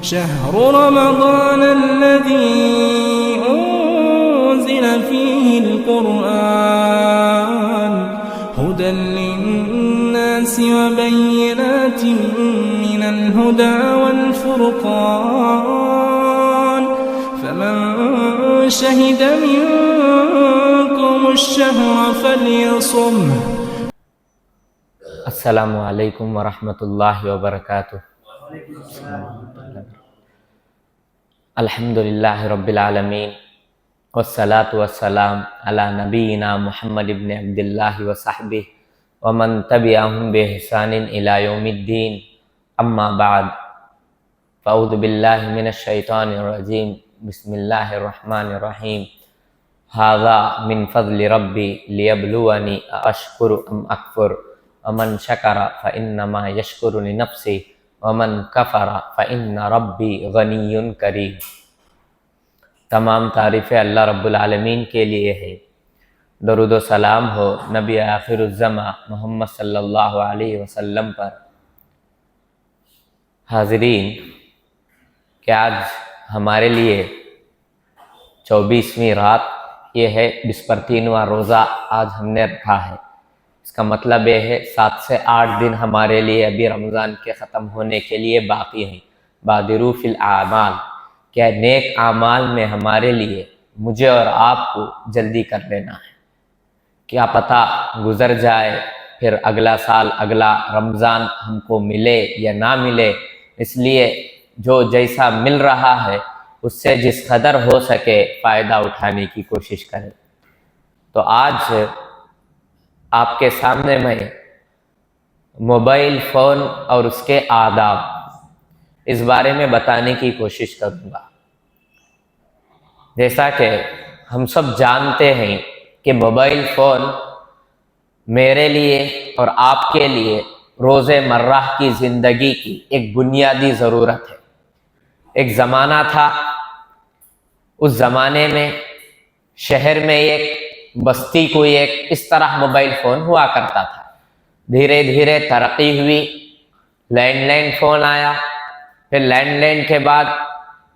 شهر رمضان الذي أنزل فيه القرآن هدى للناس وبينات من الهدى والفرقان فمن شهد منكم الشهر فليصمه. السلام علیکم ورحمۃ اللہ وبرکاتہ. الحمدللہ رب العالمین والصلاة والسلام علی نبینا محمد ابن عبداللہ وصحبہ ومن تبعہم بإحسان الی یوم الدین. اما بعد فاعوذ باللہ من الشیطان الرجیم. بسم اللہ الرحمن الرحیم. ھذا من فضل ربی لیبلونی اشکر ام اکفر ومن شکر فانما یشکر لنفسہ ومن کفر فإن ربی غنی کریم. تمام تعریفیں اللہ رب العالمین کے لیے ہے. درود و سلام ہو نبی آخر الزماں محمد صلی اللہ علیہ وسلم پر. حاضرین، کہ آج ہمارے لیے 24ویں رات یہ ہے، بسپرتینواں روزہ آج ہم نے رکھا ہے. اس کا مطلب یہ ہے 7 سے 8 دن ہمارے لیے ابھی رمضان کے ختم ہونے کے لیے باقی ہیں. بادروا فی الاعمال، کیا نیک اعمال میں ہمارے لیے مجھے اور آپ کو جلدی کر لینا ہے. کیا پتہ گزر جائے پھر اگلا سال اگلا رمضان ہم کو ملے یا نہ ملے. اس لیے جو جیسا مل رہا ہے اس سے جس قدر ہو سکے فائدہ اٹھانے کی کوشش کریں. تو آج آپ کے سامنے میں موبائل فون اور اس کے آداب اس بارے میں بتانے کی کوشش کروں گا. جیسا کہ ہم سب جانتے ہیں کہ موبائل فون میرے لیے اور آپ کے لیے روز مرہ کی زندگی کی ایک بنیادی ضرورت ہے. ایک زمانہ تھا، اس زمانے میں شہر میں ایک بستی کوئی ایک اس طرح موبائل فون ہوا کرتا تھا. دھیرے دھیرے ترقی ہوئی، لینڈ لائن فون آیا، پھر لینڈ لائن کے بعد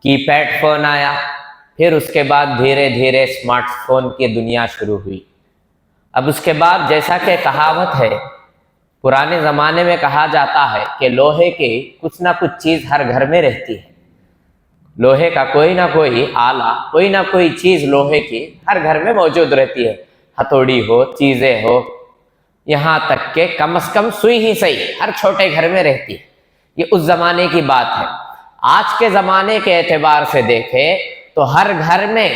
کی پیڈ فون آیا، پھر اس کے بعد دھیرے دھیرے اسمارٹ فون کی دنیا شروع ہوئی. اب اس کے بعد جیسا کہ کہاوت ہے، پرانے زمانے میں کہا جاتا ہے کہ لوہے کی کچھ نہ کچھ چیز ہر گھر میں رہتی ہے. لوہے کا کوئی نہ کوئی آلہ، کوئی نہ کوئی چیز لوہے کی ہر گھر میں موجود رہتی ہے. ہتھوڑی ہو، چیزیں ہو، یہاں تک کہ کم از کم سوئی ہی صحیح ہر چھوٹے گھر میں رہتی ہے. یہ اس زمانے کی بات ہے. آج کے زمانے کے اعتبار سے دیکھیں تو ہر گھر میں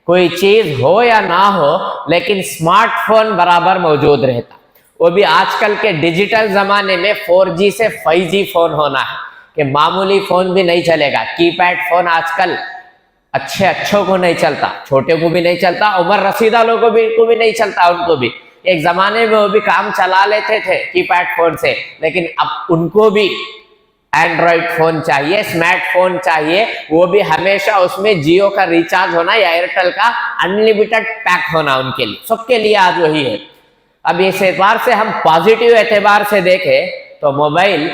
کوئی چیز ہو یا نہ ہو لیکن اسمارٹ فون برابر موجود رہتا. وہ بھی آج کل کے ڈیجیٹل زمانے میں 4G سے 5G فون ہونا ہے کہ معمولی فون بھی نہیں چلے گا. کی پیڈ فون آج کل اچھوں کو نہیں چلتا، چھوٹے کو بھی نہیں چلتا، عمر رسیدہ لوگوں کو بھی نہیں چلتا. ان کو بھی ایک زمانے میں وہ بھی کام چلا لیتے تھے کی پیڈ فون سے، لیکن اب ان کو بھی اینڈرائڈ فون چاہیے، اسمارٹ فون چاہیے. وہ بھی ہمیشہ اس میں جیو کا ریچارج ہونا یا ایئرٹیل کا انلمیٹڈ پیک ہونا. ان کے لیے سب کے لیے آج وہی ہے. اب اس اعتبار سے ہم پازیٹیو اعتبار سے دیکھیں تو موبائل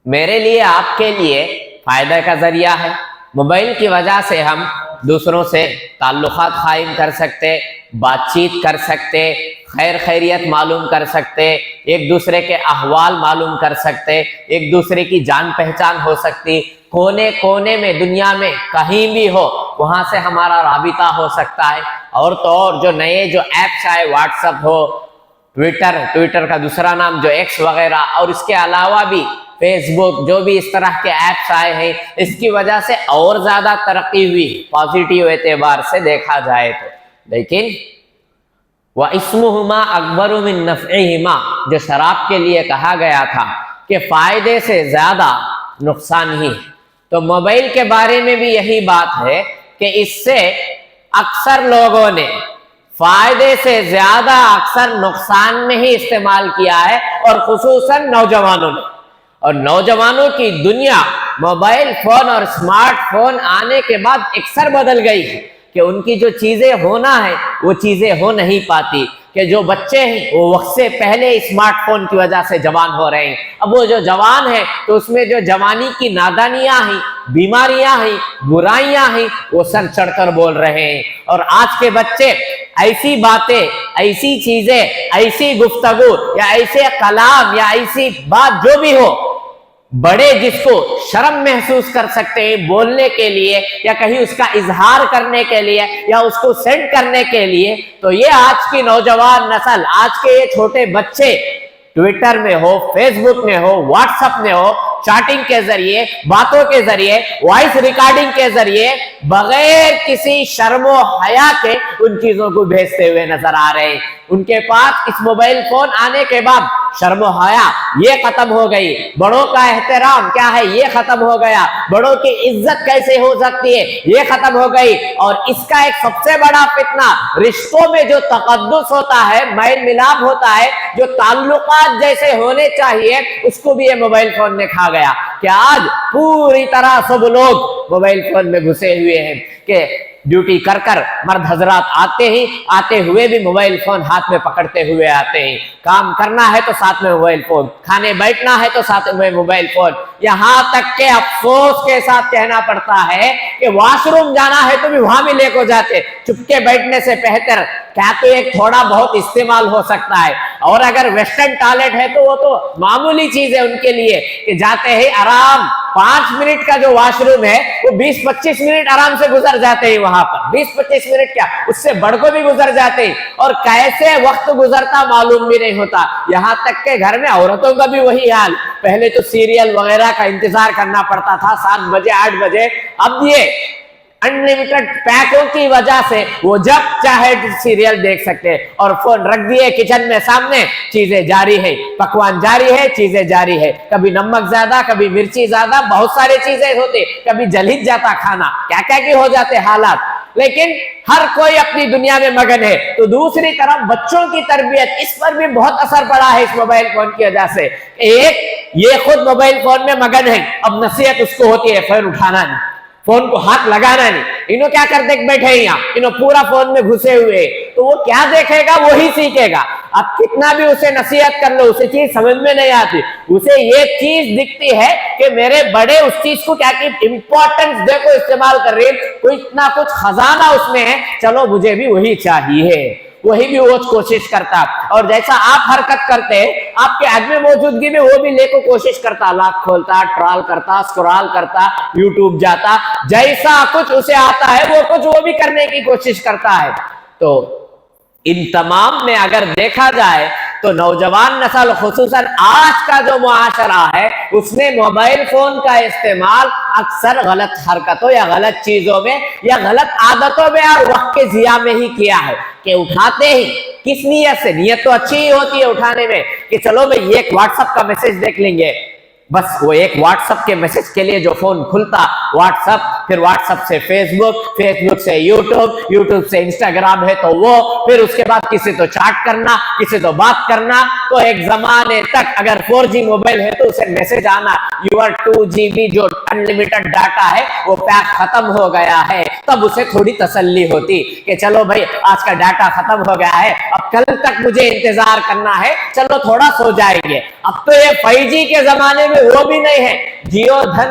میرے لیے، آپ کے لیے فائدہ کا ذریعہ ہے. موبائل کی وجہ سے ہم دوسروں سے تعلقات قائم کر سکتے، بات چیت کر سکتے، خیر خیریت معلوم کر سکتے، ایک دوسرے کے احوال معلوم کر سکتے، ایک دوسرے کی جان پہچان ہو سکتی. کونے کونے میں دنیا میں کہیں بھی ہو وہاں سے ہمارا رابطہ ہو سکتا ہے. اور تو اور جو نئے جو ایپس آئے، واٹس ایپ ہو، ٹویٹر کا دوسرا نام جو ایکس وغیرہ، اور اس کے علاوہ بھی فیس بک، جو بھی اس طرح کے ایپس آئے ہیں، اس کی وجہ سے اور زیادہ ترقی ہوئی پازیٹیو اعتبار سے دیکھا جائے تو. لیکن وَإِسْمُهُمَا أَكْبَرُ مِن نَفْعِهِمَا، جو شراب کے لیے کہا گیا تھا کہ فائدے سے زیادہ نقصان ہی ہے. تو موبائل کے بارے میں بھی یہی بات ہے کہ اس سے اکثر لوگوں نے فائدے سے زیادہ اکثر نقصان میں ہی استعمال کیا ہے، اور خصوصاً نوجوانوں نے. اور نوجوانوں کی دنیا موبائل فون اور اسمارٹ فون آنے کے بعد اکثر بدل گئی ہے کہ ان کی جو چیزیں ہونا ہے وہ چیزیں ہو نہیں پاتی. کہ جو بچے ہیں وہ وقت سے پہلے اسمارٹ فون کی وجہ سے جوان ہو رہے ہیں. اب وہ جو جوان ہیں تو اس میں جو جوانی کی نادانیاں ہیں، بیماریاں ہیں، برائیاں ہیں، وہ سر چڑھ کر بول رہے ہیں. اور آج کے بچے ایسی باتیں، ایسی چیزیں، ایسی گفتگو یا ایسے کلام یا ایسی بات جو بھی ہو، بڑے جس کو شرم محسوس کر سکتے ہیں بولنے کے لیے یا کہیں اس کا اظہار کرنے کے لیے یا اس کو سینڈ کرنے کے لیے، تو یہ آج کی نوجوان نسل، آج کے یہ چھوٹے بچے ٹویٹر میں ہو، فیس بک میں ہو، واٹس ایپ میں ہو، چیٹنگ کے ذریعے، باتوں کے ذریعے، وائس ریکارڈنگ کے ذریعے بغیر کسی شرم و حیا کے ان چیزوں کو بھیجتے ہوئے نظر آ رہے ہیں. ان کے پاس اس موبائل فون آنے کے بعد شرم و حیا یہ ختم ہو گئی، بڑوں کا احترام کیا ہے یہ ختم ہو گیا، بڑوں کی عزت کیسے ہو سکتی ہے یہ ختم ہو گئی. اور اس کا ایک سب سے بڑا فتنہ، رشتوں میں جو تقدس ہوتا ہے، میل ملاپ ہوتا ہے، جو تعلقات جیسے ہونے چاہیے، اس کو بھی یہ موبائل فون نے کھا گیا. کہ آج پوری طرح سب لوگ موبائل فون میں گھسے ہوئے ہیں کہ ڈیوٹی کر کر مرد حضرات آتے ہوئے بھی موبائل فون ہاتھ میں پکڑتے ہوئے آتے ہیں. کام کرنا ہے تو ساتھ میں موبائل فون، کھانے بیٹھنا ہے تو ساتھ میں موبائل فون. یہاں تک کہ افسوس کے ساتھ کہنا پڑتا ہے کہ واش روم جانا ہے تو بھی وہاں بھی لے کو جاتے. چپکے بیٹھنے سے بہتر کیا تو ایک تھوڑا بہت استعمال ہو سکتا ہے، اور اگر ویسٹرن ٹوائلٹ ہے تو وہ تو معمولی چیز ہے ان کے لیے کہ جاتے ہی آرام 5 منٹ کا جو واش روم ہے وہ 20-25 منٹ آرام سے گزر جاتے ہیں وہاں پر. 20-25 منٹ کیا اس سے بڑھ کو بھی گزر جاتے ہیں، اور کیسے وقت گزرتا معلوم بھی نہیں ہوتا. یہاں تک کہ گھر میں عورتوں کا بھی وہی حال. پہلے تو سیریل وغیرہ کا انتظار کرنا پڑتا تھا 7 بجے 8 بجے، اب یہ انلیمیٹڈ پیکوں کی وجہ سے وہ جب چاہے سیریل دیکھ سکتے، اور فون رکھ دیے کچن میں سامنے، چیزیں جاری ہے، پکوان جاری ہے، چیزیں جاری ہے. کبھی نمک زیادہ، کبھی مرچی زیادہ، بہت ساری چیزیں ہوتے، کبھی جل ہی جاتا کھانا، کیا کیا کی ہو جاتے حالات. لیکن ہر کوئی اپنی دنیا میں مگن ہے. تو دوسری طرف بچوں کی تربیت، اس پر بھی بہت اثر پڑا ہے اس موبائل فون کی وجہ سے. ایک یہ خود موبائل فون میں مگن ہے، اب نصیحت اس کو ہوتی ہے فون اٹھانا نہیں، فون کو ہاتھ لگانا نہیں. انہوں کیا کرتے بیٹھے ہیں یہاں، انہوں پورا فون میں گھسے ہوئے، تو وہ کیا دیکھے گا وہی سیکھے گا. اب کتنا بھی اسے نصیحت کر لو اسے چیز سمجھ میں نہیں آتی. اسے یہ چیز دکھتی ہے کہ میرے بڑے اس چیز کو کیا کی امپورٹنس دیکھو استعمال کر رہے ہیں، کوئی اتنا کچھ خزانہ اس میں ہے، چلو مجھے بھی وہی چاہیے، وہی بھی وہ کوشش کرتا. اور جیسا آپ حرکت کرتے آپ کے عدم موجودگی میں وہ بھی لے کو کوشش کرتا، لاک کھولتا، ٹرال کرتا، سکرال کرتا، یوٹیوب جاتا، جیسا کچھ اسے آتا ہے وہ کچھ وہ بھی کرنے کی کوشش کرتا ہے. تو ان تمام میں اگر دیکھا جائے تو نوجوان نسل خصوصاً آج کا جو معاشرہ ہے اس نے موبائل فون کا استعمال اکثر غلط حرکتوں یا غلط چیزوں میں یا غلط عادتوں میں اور وقت کے ضیاع میں ہی کیا ہے. کہ اٹھاتے ہی کس نیت سے، نیت تو اچھی ہی ہوتی ہے اٹھانے میں کہ چلو بھئی یہ ایک واٹس ایپ کا میسج دیکھ لیں گے، بس وہ ایک واٹس ایپ کے میسج کے لیے جو فون کھلتا واٹس ایپ، پھر واٹس ایپ سے فیس بک سے یوٹیوب سے انسٹاگرام ہے تو وہ، پھر اس کے بعد کسی تو چیٹ کرنا، کسی تو بات کرنا. تو ایک زمانے تک اگر 4G موبائل ہے تو اسے میسج آنا یور 2GB جو انلیمیٹڈ ڈاٹا ہے وہ پیک ختم ہو گیا ہے، تب اسے تھوڑی تسلی ہوتی کہ چلو بھائی آج کا ڈاٹا ختم ہو گیا ہے، اب کل تک مجھے انتظار کرنا ہے، چلو تھوڑا سو جائیں گے. اب تو یہ 5G کے زمانے میں وہ بھی نہیں ہے، جیو دھن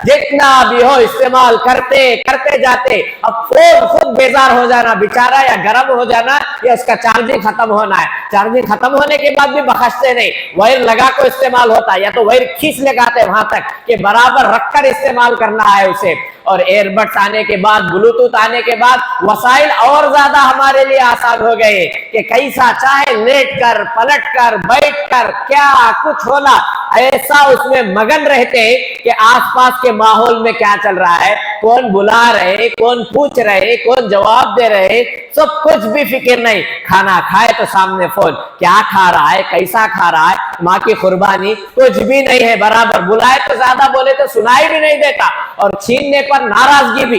جتنا بھی ہو استعمال کرتے جاتے. اب فون خود بیزار ہو جانا بیچارہ، یا گرم ہو جانا، یا اس کا چارجنگ ختم ہونا ہے. چارجنگ ختم ہونے کے بعد بھی بخشتے نہیں، وائر لگا کو استعمال ہوتا ہے، یا تو وائر کھینچ لگاتے وہاں تک کہ برابر رکھ کر استعمال کرنا ہے اسے. اور ایئر بڈس آنے کے بعد، بلوٹوتھ آنے کے بعد وسائل اور زیادہ ہمارے لیے آسان ہو گئے کہ کیسا چاہے لیٹ کر، پلٹ کر، بیٹھ کر، کیا کچھ ہونا، ایسا اس میں مگن رہتے کہ آس پاس کے ماحول میں کیا چل رہا ہے، کون بلا رہے، کون پوچھ رہے، کون جواب دے رہے، سب کچھ بھی فکر نہیں. کھانا کھائے تو سامنے فون، کیا کھا رہا ہے، کیسا کھا رہا ہے، ماں کی قربانی، کچھ بھی نہیں ہے. برابر بلائے تو زیادہ بولے تو سنائی بھی نہیں دیتا، اور چھیننے پر ناراضگی بھی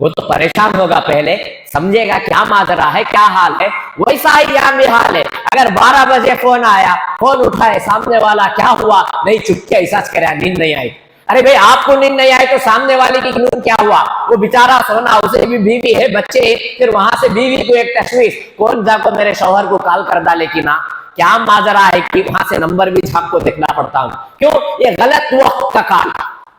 وہ تو پریشان ہوگا، پہلے سمجھے گا کیا ماجرا ہے، کیا حال ہے. ویسا ہی یہاں بھی حال ہے. اگر 12 بجے فون آیا، فون اٹھائے، سامنے والا کیا ہوا، نہیں چپ کے احساس کرے نیند نہیں آئی. ارے بھائی آپ کو نیند نہیں آئی تو سامنے والے کی نیند کیا ہوا؟ وہ بیچارہ سونا، اسے بھی بیوی ہے، بچے ہیں، پھر وہاں سے بیوی کو ایک تشویش، کون جا کو میرے شوہر کو کال کر ڈالے کہ نا، کیا ماجرا ہے کہ وہاں سے نمبر بھی جھاگ کو دیکھنا پڑتا ہوں. کیوں؟ یہ غلط وقت کا کال،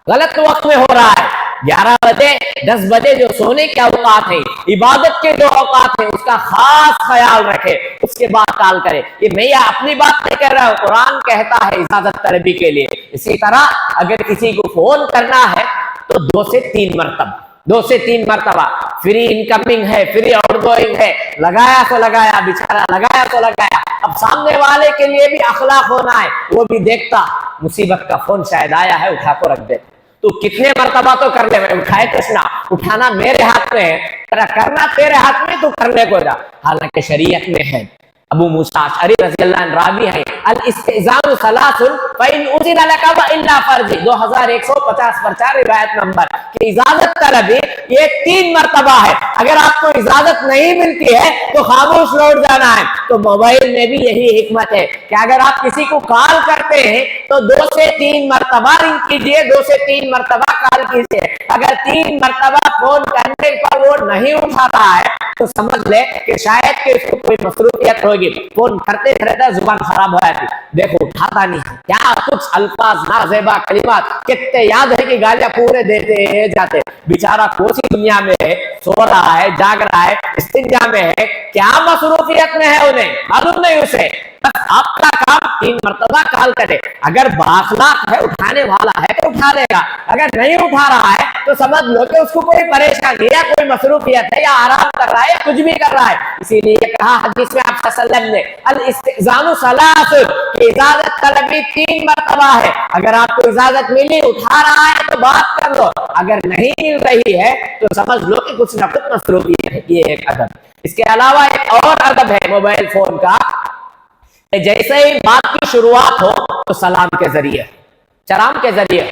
غلط وقت میں ہو رہا ہے. 11 بجے 10 بجے جو سونے کے اوقات ہیں، عبادت کے جو اوقات ہیں، اس کا خاص خیال رکھے، اس کے بعد کال کرے. یہ میں اپنی بات نہیں کر رہا ہوں، قرآن کہتا ہے اجازت طلبی کے لیے. اسی طرح اگر کسی کو فون کرنا ہے تو 2 سے 3 مرتبہ، 2 سے 3 مرتبہ. فری انکمنگ ہے، فری آؤٹ گوئنگ ہے، لگایا تو لگایا، بیچارہ لگایا تو لگایا. اب سامنے والے کے لیے بھی اخلاق ہونا ہے، وہ بھی دیکھتا مصیبت کا فون شاید آیا ہے، اٹھا کو رکھ دے. تو کتنے مرتبہ تو کر لے، اٹھائے کشنا، اٹھانا میرے ہاتھ میں ہے، کرنا تیرے ہاتھ میں، تو کرنے کو جا. حالانکہ شریعت میں ہے. ابو موسیٰ اشعری رضی اللہ عنہ راوی ہے، الاستئذان ثلاث فإن أذن لك وإلا فرض، 2150 پر 4 روایت نمبر، کہ اجازت طلبی یہ 3 مرتبہ ہے. اگر آپ کو اجازت نہیں ملتی ہے تو خاموش لوٹ جانا ہے. تو موبائل میں بھی یہی حکمت ہے کہ اگر آپ کسی کو کال کرتے ہیں تو 2 سے 3 مرتبہ رنگ کیجئے، 2 سے 3 مرتبہ کال کیجئے. اگر 3 مرتبہ فون کرنے پر وہ نہیں اٹھا رہا ہے تو سمجھ لے کہ شاید کہ اس کو کوئی مصروفیت ہوگی. فون کرتے کرتے زبان خراب ہو جاتی، دیکھو اٹھاتا نہیں، کیا کچھ الفاظ نازیبا کلمات کتنے یاد ہے کہ گالیاں پورے دیتے جاتے. بیچارہ کوسی دنیا میں ہے، سو رہا ہے، جاگ رہا ہے، استنجا میں ہے، کیا مصروفیت میں ہے انہیں معلوم نہیں. اسے بس آپ کا کام 3 مرتبہ کال کرے. اگر باخلاق ہے، اٹھانے والا ہے تو اٹھا لے گا. اگر نہیں اٹھا رہا ہے تو سمجھ لو کہ اس کو کوئی پریشانی یا کوئی مصروفیت ہے، یا آرام کر رہا ہے، یا کچھ بھی کر رہا ہے. اسی لیے کہا حدیث میں آپ صلی اللہ علیہ وسلم نے الاستئذان ثلاث، کہ اجازت طلبی 3 مرتبہ ہے. اگر آپ کو اجازت ملی، اٹھا رہا ہے تو بات کر لو، اگر نہیں مل رہی ہے تو سمجھ لو کہ کچھ نہ کچھ مصروفیت ہے. یہ ایک ادب. اس کے علاوہ ایک اور ادب ہے موبائل فون کا، جیسے ہی بات کی شروعات ہو تو سلام کے ذریعے، چرام کے ذریعے.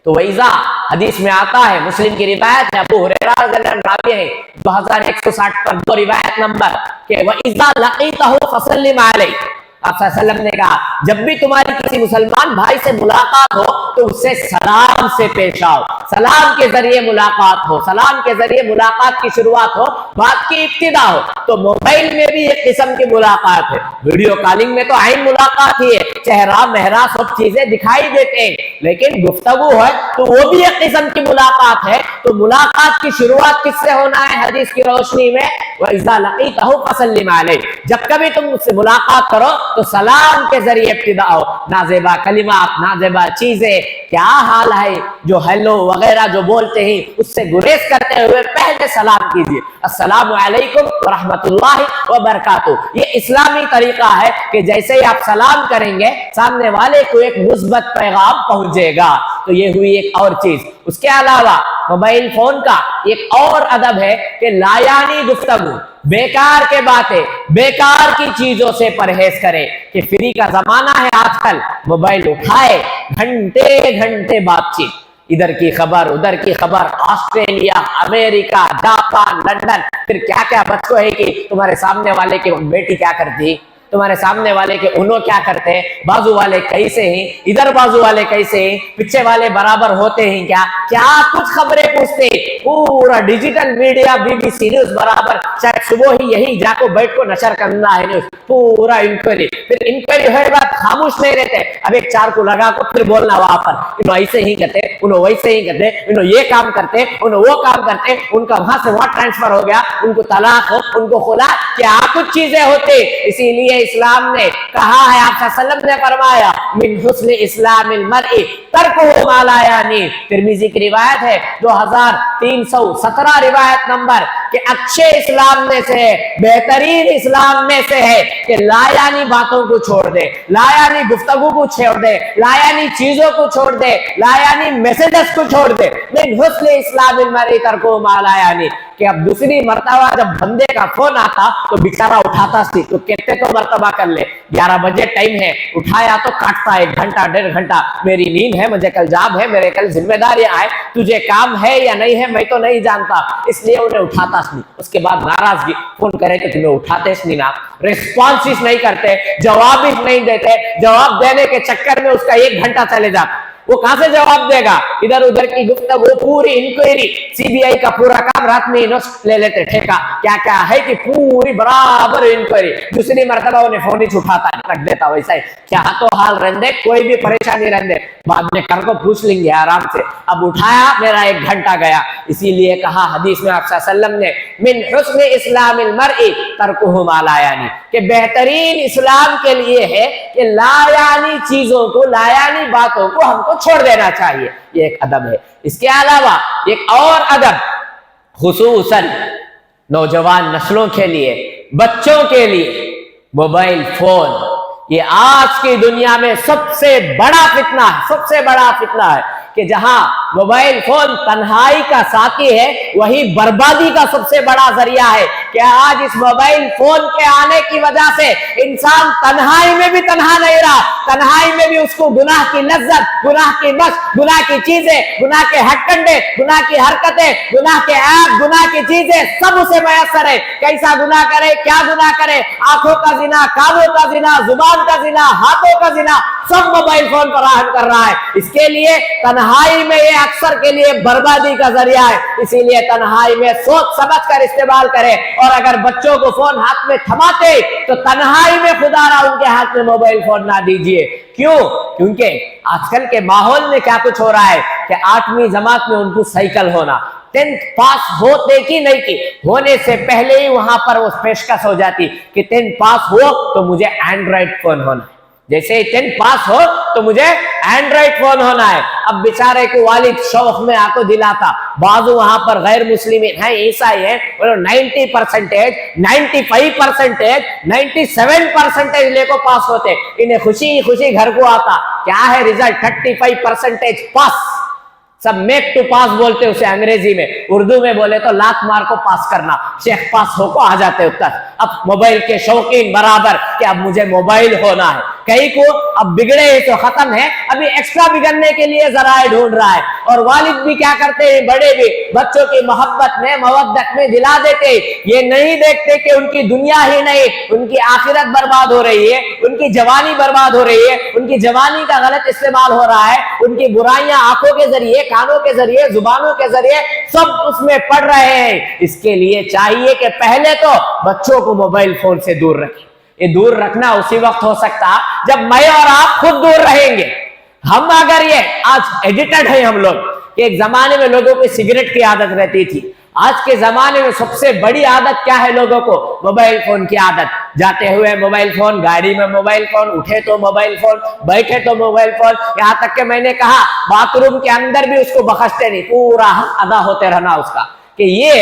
تو ویزا حدیث میں آتا ہے، مسلم کی روایت ہے، ابو ہریرہ رضی اللہ عنہ راوی ہے، 2160 پر 2 روایت نمبر، کہ وَإِذَا لَقِيتَهُ فَسَلِّمْ عَلَيْهِ. آپ صلی اللہ علیہ وسلم نے کہا جب بھی تمہاری کسی مسلمان بھائی سے ملاقات ہو تو اس سے سلام سے پیش آؤ. سلام کے ذریعے ملاقات ہو، سلام کے ذریعے ملاقات کی شروعات ہو، بات کی ابتدا ہو. تو موبائل میں بھی ایک قسم کی ملاقات ہے. ویڈیو کالنگ میں تو عین ملاقات ہی ہے، چہرہ مہرہ سب چیزیں دکھائی دیتے ہیں، لیکن گفتگو ہے تو وہ بھی ایک قسم کی ملاقات ہے. تو ملاقات کی شروعات کس سے ہونا ہے حدیث کی روشنی میں؟ وَإِذَا لَقِيتَهُ فَسَلِّمْ عَلَيْهِ. جب کبھی تم مجھ سے ملاقات کرو تو سلام کے ذریعے ابتدا ہو. نازیبا کلمات، نازیبا چیزیں، کیا حال ہے، جو ہیلو وغیرہ جو بولتے ہیں اس سے گریز کرتے ہوئے پہلے سلام کیجیے، السلام علیکم ورحمۃ اللہ وبرکاتہ. یہ اسلامی طریقہ ہے کہ جیسے ہی آپ سلام کریں گے سامنے والے کو ایک مثبت پیغام پہنچے گا. تو یہ ہوئی ایک اور چیز. اس کے علاوہ موبائل فون کا ایک اور ادب ہے کہ لایانی گفتگو، بیکار کے باتیں، بیکار کی چیزوں سے پرہیز کرے. کہ فری کا زمانہ ہے آج کل، موبائل اٹھائے گھنٹے گھنٹے بات چیت، ادھر کی خبر ادھر کی خبر، آسٹریلیا، امریکہ، جاپان، لندن، پھر کیا کیا بچوں ہے کہ تمہارے سامنے والے کی بیٹی کیا کرتی، تمہارے سامنے والے کے انہوں کیا کرتے ہیں، بازو والے کیسے ہیں، ادھر بازو والے کیسے ہیں، پیچھے والے برابر ہوتے ہیں کیا، کیا کچھ خبریں پوچھتے ہیں. پورا digital media, B B C news برابر، شاید صبح ہی یہی جا کو بیٹھ کو نشر کرنا ہے نیوز، پورا انکوائری. پھر انکوائری ہوئے بعد خاموش نہیں رہتے، اب ایک 4 کو لگا کو پھر بولنا وہاں پر، انہوں ایسے ہی کرتے، انہوں ویسے ہی کرتے، انہوں یہ کام کرتے، انہوں وہ کام کرتے، ان کا وہاں سے وہاں ٹرانسفر ہو گیا، ان کو طلاق ہو، ان کو خلا، کیا کچھ چیزیں ہوتے. اسی لیے اسلام نے کہا ہے، آپ صلی اللہ علیہ وسلم نے فرمایا من حسن اسلام المرء ترکہ ما لا یعنی. ترمذی کی روایت ہے 2317 روایت نمبر، کہ اچھے اسلام میں سے ہے, بہترین اسلام میں سے ہے کہ لایانی باتوں کو چھوڑ دے, لایانی گفتگو کو چھوڑ دے, لایانی چیزوں کو چھوڑ دے, لایانی میسیجز کو چھوڑ دے. من حسن اسلام المرء ترکہ ما لا یعنی, کہ اب دوسری مرتبہ جب بندے کا فون آتا تو بیچارہ اٹھاتا سی, تو کہتے تو مرتبہ کر لے, 11 بجے ٹائم ہے, اٹھایا تو کاٹتا 1 گھنٹہ 1.5 گھنٹہ, میری نیند ہے, مجھے کل جاب ہے, میرے کل ذمہ داریاں ہیں, تجھے کام ہے یا نہیں ہے میں تو نہیں جانتا, اس لیے انہیں اٹھاتا نہیں. اس کے بعد ناراضگی, فون کرے کہ تمہیں اٹھاتے نہیں نا, ریسپانس نہیں کرتے, جواب ہی نہیں دیتے, جواب دینے کے چکر میں اس کا 1 گھنٹہ چلے جاتا. وہ کہاں سے جواب دے گا؟ ادھر ادھر کی گفتگو, پوری انکوائری, سی بی آئی کا پورا کام رات میں لے لیتے ٹھیکا, کیا کیا ہے کہ پوری برابر انکوائری. دوسری مرتبہ انہیں فون ہی اٹھاتا رکھ دیتا. ویسا ہی کیا تو حال رہندے, کوئی بھی پریشانی رہندے, بعد میں کر کو پوچھ لیں گے آرام سے. اب اٹھایا, میرا 1 گھنٹہ گیا. اسی لیے کہا حدیث میں آپ صلی اللہ علیہ وسلم نے, من حسن اسلام المرء ترکہ ما لا یعنی, کہ بہترین اسلام کے لیے ہے کہ لایانی چیزوں کو, لایانی باتوں کو ہم کو چھوڑ دینا چاہیے. یہ ایک ادب ہے. اس کے علاوہ ایک اور ادب, خصوصاً نوجوان نسلوں کے لیے, بچوں کے لیے, موبائل فون یہ آج کی دنیا میں سب سے بڑا فتنہ ہے, سب سے بڑا فتنہ ہے. کہ جہاں موبائل فون تنہائی کا ساتھی ہے, وہی بربادی کا سب سے بڑا ذریعہ ہے. کہ آج اس موبائل فون کے آنے کی وجہ سے انسان تنہائی میں بھی تنہا نہیں رہا, تنہائی میں بھی اس کو گناہ کی لذت, گناہ کی مشق, گناہ کی چیزیں, گناہ کے ہٹ کنڈے, گناہ کی حرکتیں, گناہ کے عیب, گناہ کی چیزیں سب اسے میسر ہے. کیسا گناہ کرے, کیا گناہ کرے, آنکھوں کا زنا, کانوں کا زنا, زبان کا زنا, ہاتھوں کا زنا, سب موبائل فون فراہم کر رہا ہے. اس کے لیے تنہائی میں یہ اکثر کے لیے بربادی کا ذریعہ ہے. اسی لیے تنہائی میں سوچ سمجھ کر استعمال کرے. اور اگر بچوں کو فون ہاتھ میں تھماتے تو تنہائی میں خدا را ان کے ہاتھ میں موبائل فون نہ دیجیے. کیوں؟ کیونکہ آج کل کے ماحول میں کیا کچھ ہو رہا ہے کہ 8ویں جماعت میں ان کو سائیکل ہونا, 10th پاس ہوتے کی نہیں کی, ہونے سے پہلے ہی وہاں پر وہ پیشکش ہو جاتی کہ 10th پاس ہو تو مجھے اینڈرائڈ فون ہونا ہے. جیسے ہی 10th پاس ہو تو مجھے اینڈرائڈ فون ہونا ہے. اب بیچارے کو والد شوق میں آ کو دلاتا. بعضو وہاں پر غیر مسلمین ہیں, عیسائی ہیں, 90%, 95%, 97% لے کو پاس ہوتے. انہیں خوشی خوشی گھر کو آتا, کیا ہے رزلٹ, 35% پاس. سب میک ٹو پاس بولتے اسے انگریزی میں, اردو میں بولے تو لاکھ مار کو پاس کرنا, شیخ پاس ہو کو آ جاتے اتر. اب موبائل کے شوقین برابر کہ اب مجھے موبائل ہونا ہے. کئی کو اب بگڑے تو ختم ہے, ابھی ایکسٹرا بگڑنے کے لیے ذرائع ڈھونڈ رہا ہے. اور والد بھی کیا کرتے ہیں, بڑے بھی بچوں کی محبت میں, مودت میں دلا دیتے. یہ نہیں دیکھتے کہ ان کی دنیا ہی نہیں, ان کی آخرت برباد ہو رہی ہے, ان کی جوانی برباد ہو رہی ہے, ان کی جوانی کا غلط استعمال ہو رہا ہے, ان کی برائیاں آنکھوں کے ذریعے, کانوں کے ذریعے, زبانوں کے ذریعے سب اس میں پڑ رہے ہیں. اس کے لیے چاہیے کہ پہلے تو بچوں کو موبائل فون سے دور رکھیں. یہ دور رکھنا اسی وقت ہو سکتا جب میں اور آپ خود دور رہیں گے. ہم اگر یہ آج ایڈیٹڈ ہیں ہم لوگ, کہ ایک زمانے میں لوگوں کو سگریٹ کی عادت رہتی تھی, آج کے زمانے میں سب سے بڑی عادت کیا ہے لوگوں کو, موبائل فون کی عادت. جاتے ہوئے موبائل فون, گاڑی میں موبائل فون, اٹھے تو موبائل فون, بیٹھے تو موبائل فون, یہاں تک کہ میں نے کہا باتھ روم کے اندر بھی اس کو بخشتے نہیں, پورا حق ادا ہوتے رہنا اس کا. کہ یہ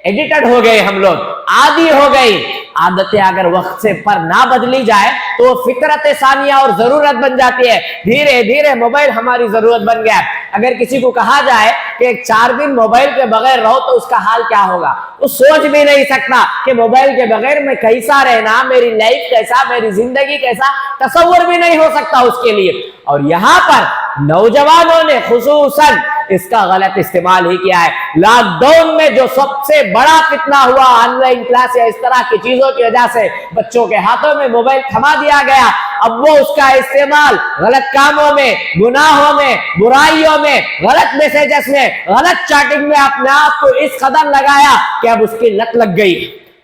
ایڈیٹڈ ہو گئے ہم لوگ, عادی ہو گئی. عادتیں اگر وقت سے پر نہ بدلی جائے تو فطرت ثانیہ اور ضرورت بن جاتی ہے. دھیرے دھیرے موبائل ہماری ضرورت بن گیا. اگر کسی کو کہا جائے کہ 4 دن موبائل کے بغیر رہو تو اس کا حال کیا ہوگا, وہ سوچ بھی نہیں سکتا کہ موبائل کے بغیر میں کیسا رہنا, میری لائف کیسا, میری زندگی کیسا, تصور بھی نہیں ہو سکتا اس کے لیے. اور یہاں پر نوجوانوں نے خصوصاً اس کا غلط استعمال ہی کیا ہے. لاک ڈاؤن میں جو سب سے بڑا فتنہ ہوا آن لائن کلاس یا اس طرح کی چیزوں کی وجہ سے بچوں کے ہاتھوں میں موبائل تھما دیا گیا. اب وہ اس کا استعمال غلط کاموں میں, گناہوں میں, برائیوں میں, غلط میسیجز میں, غلط چیٹنگ میں اپنے آپ کو اس قدر لگایا کہ اب اس کی لت لگ گئی.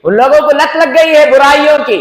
ان لوگوں کو لت لگ گئی ہے برائیوں کی,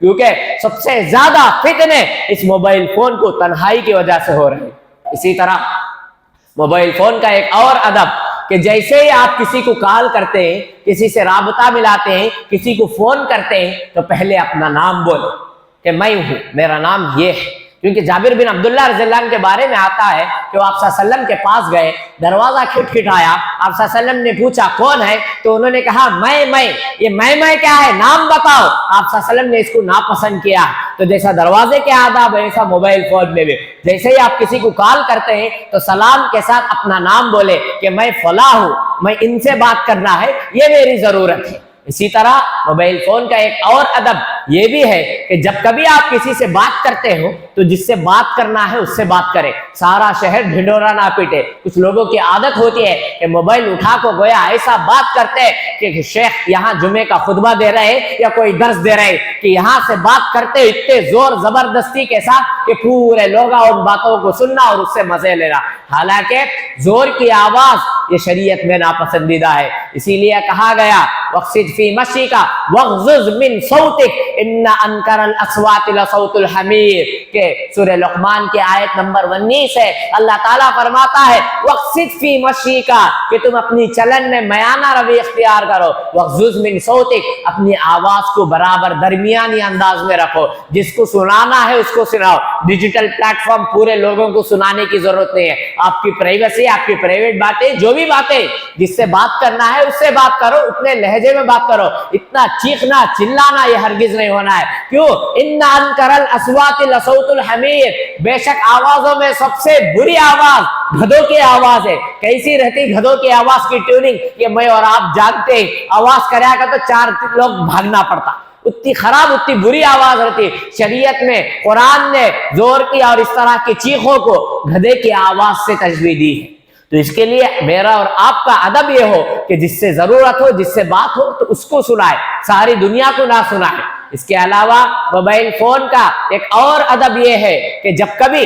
کیونکہ سب سے زیادہ فتنے اس موبائل فون کو تنہائی کی وجہ سے ہو رہے ہیں۔ اسی طرح موبائل فون کا ایک اور ادب کہ جیسے ہی آپ کسی کو کال کرتے ہیں، کسی سے رابطہ ملاتے ہیں، کسی کو فون کرتے ہیں، تو پہلے اپنا نام بولو کہ میں ہوں، میرا نام یہ ہے۔ کیونکہ جابر بن عبداللہ رضی اللہ عنہ کے بارے میں آتا ہے کہ وہ آپ صلی اللہ علیہ وسلم کے پاس گئے، دروازہ کھٹکھٹایا، آپ صلی اللہ علیہ وسلم نے پوچھا کون ہے؟ تو انہوں نے کہا میں یہ میں کیا ہے، نام بتاؤ۔ آپ صلی اللہ علیہ وسلم نے اس کو ناپسند کیا۔ تو جیسا دروازے کے آداب ہے ایسا موبائل فون میں بھی، جیسے ہی آپ کسی کو کال کرتے ہیں تو سلام کے ساتھ اپنا نام بولے کہ میں فلاں ہوں، میں ان سے بات کرنا ہے، یہ میری ضرورت ہے۔ اسی طرح موبائل فون کا ایک اور ادب یہ بھی ہے کہ جب کبھی آپ کسی سے بات کرتے ہو تو جس سے بات کرنا ہے اس سے بات کریں، سارا شہر ڈھنڈورا نہ پیٹے۔ کچھ لوگوں کی عادت ہوتی ہے کہ موبائل اٹھا کو گویا ایسا بات کرتے کہ شیخ یہاں جمعے کا خطبہ دے رہے یا کوئی درس دے رہے، کہ یہاں سے بات کرتے اتنے زور زبردستی کے ساتھ کہ پورے لوگ ان باتوں کو سننا اور اس سے مزے لینا۔ حالانکہ زور کی آواز یہ شریعت میں ناپسندیدہ ہے، اسی لیے کہا گیا وَاقْصِدْ فِي مَشِيكَ وَاغْضُضْ مِنْ صَوْتِكَ إِنَّ أَنْكَرَ الْأَصْوَاتِ لَصَوْتُ الْحَمِيرِ کہ سورہ لقمان کی آیت نمبر 19 ہے، اللہ تعالیٰ فرماتا ہے وَاقْصِدْ فِي مَشِيكَ کہ تم اپنی چلن میں میانہ روی اختیار کرو، وَاغْضُضْ مِنْ صَوْتِكَ اپنی آواز کو برابر درمیانی انداز میں رکھو، جس کو سنانا ہے اس کو سناؤ۔ ڈیجیٹل پلیٹ فارم پورے لوگوں کو سنانے کی ضرورت نہیں ہے، آپ کی پرائیویسی، آپ کی پرائیویٹ باتیں، جو بھی باتیں جس سے بات کرنا ہے اس سے بات کرو، اتنے لہجے میں بات کرو، اتنا چیخنا چلانا یہ ہرگز نہیں ہونا ہے۔ کیوں؟ ان انکر الاصوات لصوت الحمیر، بے شک آوازوں میں سب سے بری آواز گدھوں کی آواز ہے۔ کیسی رہتی گدھوں کی آواز کی ٹیوننگ، یہ میں اور آپ جانتے ہیں، آواز کریا کر تو 4 لوگ بھاگنا پڑتا، اتنی خراب اتنی بری آواز رہتی۔ شریعت میں قرآن نے زور کی اور اس طرح کی چیخوں کو گدھے کی آواز سے تشبیہ دی ہے۔ تو اس کے لیے میرا اور آپ کا ادب یہ ہو کہ جس سے ضرورت ہو، جس سے بات ہو تو اس کو سنائے، ساری دنیا کو نہ سنائے۔ اس کے علاوہ موبائل فون کا ایک اور ادب یہ ہے کہ جب کبھی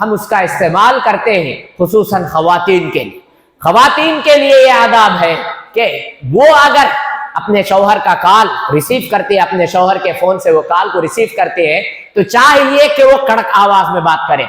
ہم اس کا استعمال کرتے ہیں، خصوصاً خواتین کے لیے یہ آداب ہے کہ وہ اگر اپنے شوہر کا کال ریسیو کرتے ہیں، اپنے شوہر کے فون سے وہ کال کو ریسیو کرتے ہیں تو چاہیے کہ وہ کڑک آواز میں بات کریں۔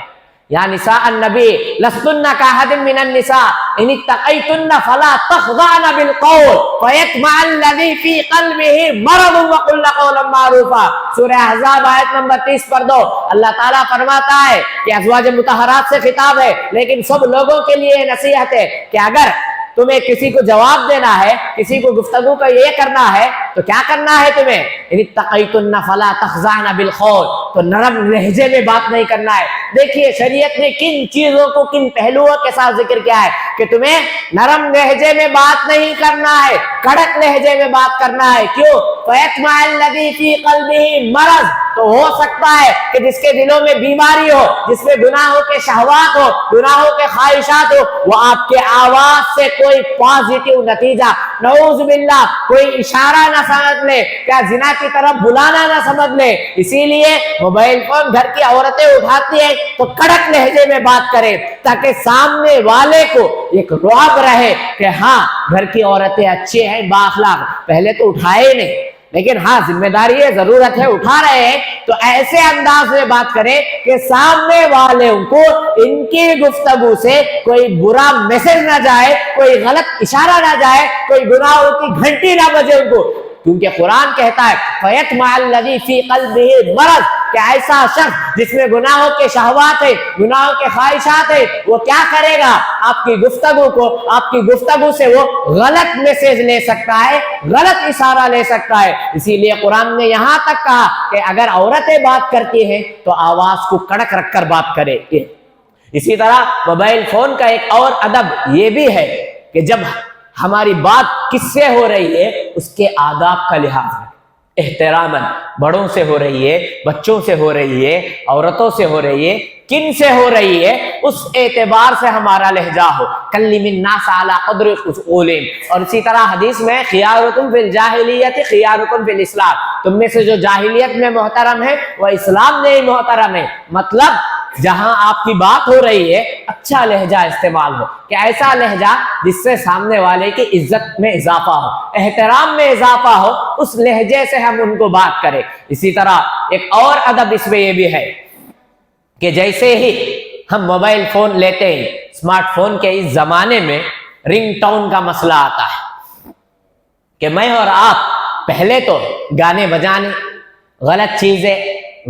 یا نساء النبی لستن کاحد من النساء ان اتقیتن فلا تخضعن بالقول فیطمع الذی فی قلبہ مرض وقلن قولا معروفا۔ سورہ احزاب آیت نمبر 30 پر 2 اللہ تعالیٰ فرماتا ہے کہ ازواج مطہرات سے خطاب ہے، لیکن سب لوگوں کے لیے نصیحت ہے کہ اگر تمہیں کسی کو جواب دینا ہے، کسی کو گفتگو کا یہ کرنا ہے تو کیا کرنا ہے تمہیں؟ ان اتقیتن فلا تخضعن بالقول، تو نرم لہجے میں بات نہیں کرنا ہے۔ دیکھیے شریعت نے کن چیزوں کو کن پہلوؤں کے ساتھ ذکر کیا ہے کہ تمہیں نرم لہجے میں بات نہیں کرنا ہے، کڑک لہجے میں بات کرنا ہے۔ کیوں؟ فیطمع الذی فی قلبہ مرض، تو ہو سکتا ہے کہ جس کے دلوں میں بیماری ہو، جس میں گناہوں کے شہوات ہو، گناہوں کے خواہشات ہو، وہ آپ کے آواز سے کوئی پازیٹیو نتیجہ، نعوذ باللہ کوئی اشارہ نہ سمجھ لے، کیا زنا کی طرف بلانا نہ سمجھ لے۔ اسی لیے موبائل فون گھر کی عورتیں اٹھاتی ہیں تو کڑک لہجے میں بات کرے تاکہ سامنے والے کو ایک رعب رہے کہ ہاں گھر کی عورتیں اچھے ہیں، بااخلاق۔ پہلے تو اٹھائے نہیں، لیکن ہاں ذمہ داری ہے، ضرورت ہے، اٹھا رہے ہیں تو ایسے انداز میں بات کریں کہ سامنے والوں کو ان کی گفتگو سے کوئی برا میسج نہ جائے، کوئی غلط اشارہ نہ جائے، کوئی گناہوں کی گھنٹی نہ بجے ان کو۔ کیونکہ قرآن کہتا ہے فَيَطْمَعَ الَّذِي فِي قَلْبِهِ مَرَضٌ، کہ ایسا شخص جس میں گناہوں کے شہوات ہے، گناہوں کے خواہشات ہے، وہ کیا کرے گا؟ آپ کی گفتگو کو، آپ کی گفتگو سے وہ غلط میسج لے سکتا ہے، غلط اشارہ لے سکتا ہے۔ اسی لیے قرآن نے یہاں تک کہا کہ اگر عورتیں بات کرتی ہیں تو آواز کو کڑک رکھ کر بات کرے۔ اسی طرح موبائل فون کا ایک اور ادب یہ بھی ہے کہ جب ہماری بات کس سے ہو رہی ہے اس کے آداب کا لحاظ ہے، احتراماً بڑوں سے ہو رہی ہے، بچوں سے ہو رہی ہے، عورتوں سے ہو رہی ہے، کن سے ہو رہی ہے اس اعتبار سے ہمارا لہجہ ہو۔ کلم الناس علی قدر عقولہم، اور اسی طرح حدیث میں خیارکم فی الجاہلیت خیارکم فی الاسلام، تم میں سے جو جاہلیت میں محترم ہے وہ اسلام میں ہی محترم ہے۔ مطلب جہاں آپ کی بات ہو رہی ہے اچھا لہجہ استعمال ہو، کہ ایسا لہجہ جس سے سامنے والے کی عزت میں اضافہ ہو، احترام میں اضافہ ہو، اس لہجے سے ہم ان کو بات کریں۔ اسی طرح ایک اور ادب اس میں یہ بھی ہے کہ جیسے ہی ہم موبائل فون لیتے ہیں، اسمارٹ فون کے اس زمانے میں رنگ ٹون کا مسئلہ آتا ہے کہ میں اور آپ پہلے تو گانے بجانے، غلط چیزیں،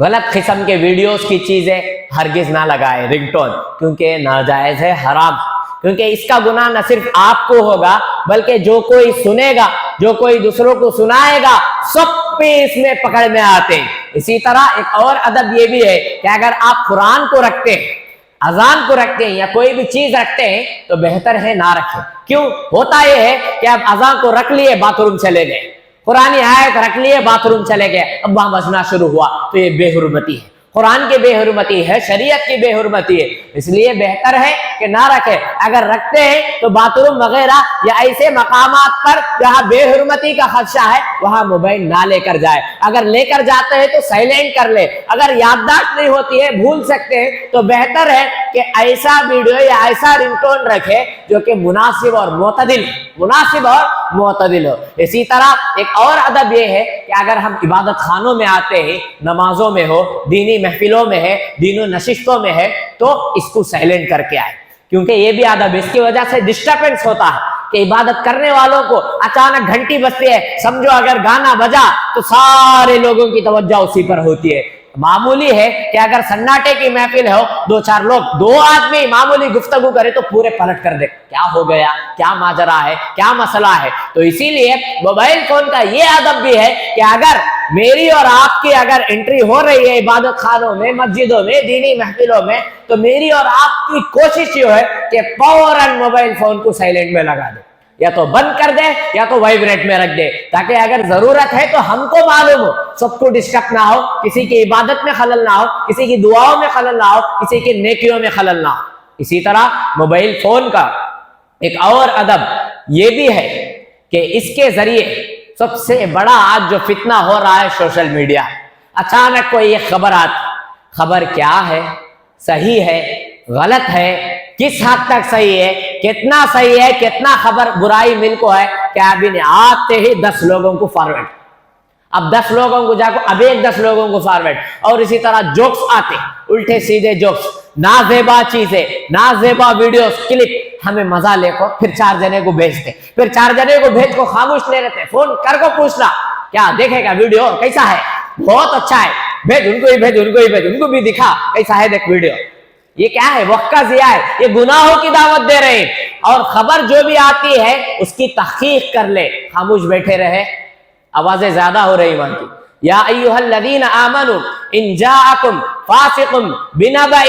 غلط قسم کے ویڈیوز کی چیزیں ہرگز نہ لگائے رنگ ٹون، کیونکہ ناجائز ہے، حرام، کیونکہ اس کا گناہ نہ صرف آپ کو ہوگا بلکہ جو کوئی سنے گا، جو کوئی دوسروں کو سنائے گا، سب پہ اس میں پکڑ میں آتے ہیں۔ اسی طرح ایک اور ادب یہ بھی ہے کہ اگر آپ قرآن کو رکھتے ہیں، اذان کو رکھتے ہیں یا کوئی بھی چیز رکھتے ہیں تو بہتر ہے نہ رکھیں۔ کیوں؟ ہوتا یہ ہے کہ آپ اذان کو رکھ لیے، باتھ روم چلے گئے، قرآن آیت رکھ لیے، باتھ روم چلے گئے، اب وہاں بجنا شروع ہوا، تو یہ بے حرمتی ہے، قرآن کی بے حرمتی ہے، شریعت کی بے حرمتی ہے، اس لیے بہتر ہے کہ نہ رکھے۔ اگر رکھتے ہیں تو باتھ روم وغیرہ یا ایسے مقامات پر جہاں بے حرمتی کا خدشہ ہے وہاں موبائل نہ لے کر جائے، اگر لے کر جاتے ہیں تو سائلنٹ کر لے، اگر یادداشت نہیں ہوتی ہے، بھول سکتے ہیں، تو بہتر ہے کہ ایسا ویڈیو یا ایسا رنگ ٹون رکھے جو کہ مناسب اور معتدل، مناسب اور معتدل ہو۔ اسی طرح ایک اور ادب یہ ہے کہ اگر ہم عبادت خانوں میں آتے ہیں، نمازوں میں ہو، دینی محفلوں میں ہے، دین و نشستوں میں ہے، تو اس کو سائلنٹ کر کے آئے، کیونکہ یہ بھی ادب، اس کی وجہ سے ڈسٹربنس ہوتا ہے کہ عبادت کرنے والوں کو اچانک گھنٹی بجتی ہے، سمجھو اگر گانا بجا تو سارے لوگوں کی توجہ اسی پر ہوتی ہے۔ معمولی ہے کہ اگر سناٹے کی محفل ہو، دو چار لوگ، دو آدمی معمولی گفتگو کرے تو پورے پلٹ کر دے، کیا ہو گیا، کیا ماجرا ہے، کیا مسئلہ ہے۔ تو اسی لیے موبائل فون کا یہ ادب بھی ہے کہ اگر میری اور آپ کی اگر انٹری ہو رہی ہے عبادت خانوں میں، مسجدوں میں، دینی محفلوں میں، تو میری اور آپ کی کوشش یہ ہے کہ فوراً موبائل فون کو سائلنٹ میں لگا دے، یا تو بند کر دے یا تو وائبریٹ میں رکھ دے، تاکہ اگر ضرورت ہے تو ہم کو معلوم ہو، سب کو ڈسٹرب نہ ہو، کسی کی عبادت میں خلل نہ ہو، کسی کی دعاؤں میں خلل نہ ہو، کسی کی نیکیوں میں خلل نہ ہو۔ اسی طرح موبائل فون کا ایک اور ادب یہ بھی ہے کہ اس کے ذریعے سب سے بڑا آج جو فتنہ ہو رہا ہے سوشل میڈیا، اچانک کوئی یہ خبر آتی، خبر کیا ہے، صحیح ہے، غلط ہے، کس حد تک صحیح ہے، کتنا صحیح ہے، کتنا خبر برائی مل کو ہے، کہ ابھی نے آتے ہی 10 لوگوں کو فارورڈ، اب 10 لوگوں کو جا کو اب ایک 10 لوگوں کو فارورڈ، اور اسی طرح جوکس آتے، الٹے سیدھے جوکس، نازیبا چیزیں، نازیبا ویڈیوز، کلپ، ہمیں مزہ لے کو پھر 4 جنے کو بھیجتے، پھر 4 جنے کو بھیج کو خاموش لے رہتے، فون کر کو پوچھنا کیا دیکھے گا ویڈیو کیسا ہے، بہت اچھا ہے، بھیج، ان کو ہی بھیج، ان کو ہی بھیج، ان کو بھی دکھا کیسا ہے دیکھ ویڈیو۔ یہ کیا ہے؟ وقت کا ضیاع ہے، یہ گناہوں کی دعوت دے رہے ہیں، اور خبر جو بھی آتی ہے اس کی تحقیق کر لے، خاموش بیٹھے رہے۔ آوازیں زیادہ ہو رہی مان کی، یا ایھا الذین آمنوا ان جاءکم فاسق بنبأ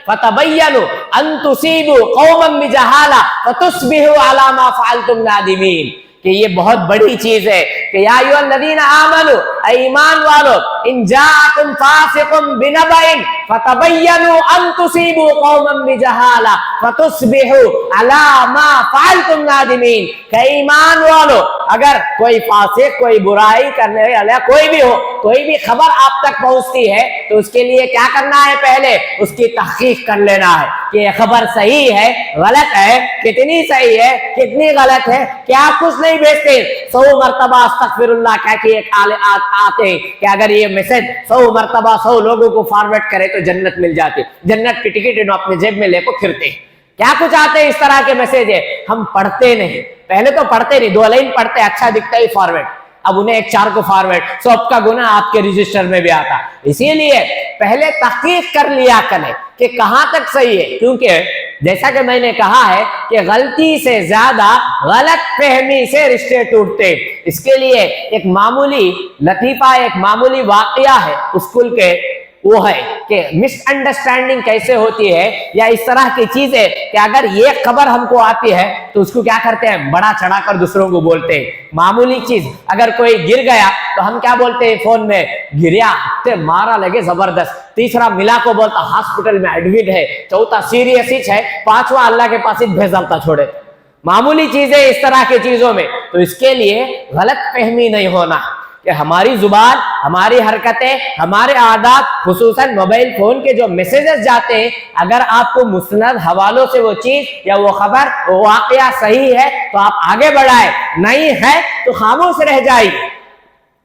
فتبینوا ان تصیبوا قوما بجہالہ فتصبحوا علی ما فعلتم نادمین، کہ یہ بہت بڑی چیز ہے کہ یا ایھا الذین آمنوا، اے ایمان والو، ان جاءکم فاسق بنبأ فتبینوا ان تصیبوا قوما بجہالہ فتصبحوا علی ما فعلتم نادمین، کہ ایمان والو اگر کوئی فاسق، کوئی برائی کرنے والا، کوئی بھی ہو، کوئی بھی خبر آپ تک پہنچتی ہے تو اس کے لیے کیا کرنا ہے؟ پہلے اس کی تحقیق کر لینا ہے کہ یہ خبر صحیح ہے، غلط ہے، کتنی صحیح ہے، کتنی غلط ہے، کیا کچھ نہیں بھیجتے 100 مرتبہ استغفر اللہ کہہ کے ایک آتے ہیں کہ اگر یہ میسج 100 مرتبہ 100 لوگوں کو فارورڈ کرے تو جنت مل جاتی، جنت کی ٹکٹ انہوں اپنے جیب میں لے کو پھرتے ہیں، کیا کچھ آتے ہیں اس طرح کے میسج ہے، ہم پڑھتے نہیں، پہلے تو پڑھتے نہیں، 2 لائن پڑھتے، اچھا دکھتا ہی فارورڈ، اب انہیں 1-4 کو فارورڈ، سب کا گناہ آپ کے رجسٹر میں بھی آتا۔ اسی لیے پہلے تحقیق کر لیا کریں کہ کہاں تک صحیح ہے، کیونکہ جیسا کہ میں نے کہا ہے کہ غلطی سے زیادہ غلط فہمی سے رشتے ٹوٹتے۔ اس کے لیے ایک معمولی لطیفہ، ایک معمولی واقعہ ہے اسکول کے، وہ ہے کہ مس انڈرسٹینڈنگ کیسے ہوتی ہے، یا اس طرح کی چیزیں کہ اگر یہ خبر ہم کو آتی ہے تو اس کو کیا کرتے ہیں؟ بڑا چڑھا کر دوسروں کو بولتے ہیں۔ معمولی چیز اگر کوئی گر گیا تو ہم کیا بولتے ہیں فون میں؟ گریا تے مارا لگے زبردست، تیسرا ملا کو بولتا ہاسپٹل میں ایڈمٹ ہے، چوتھا سیریس ہے، 5واں اللہ کے پاس بھیجتا چھوڑے۔ معمولی چیزیں اس طرح کی چیزوں میں، تو اس کے لیے غلط فہمی نہیں ہونا کہ ہماری زبان، ہماری حرکتیں، ہمارے عادات، خصوصاً موبائل فون کے جو میسیجز جاتے ہیں، اگر آپ کو مسند حوالوں سے وہ چیز یا وہ خبر، وہ واقعہ صحیح ہے تو آپ آگے بڑھائیں، نہیں ہے تو خاموش رہ جائیے۔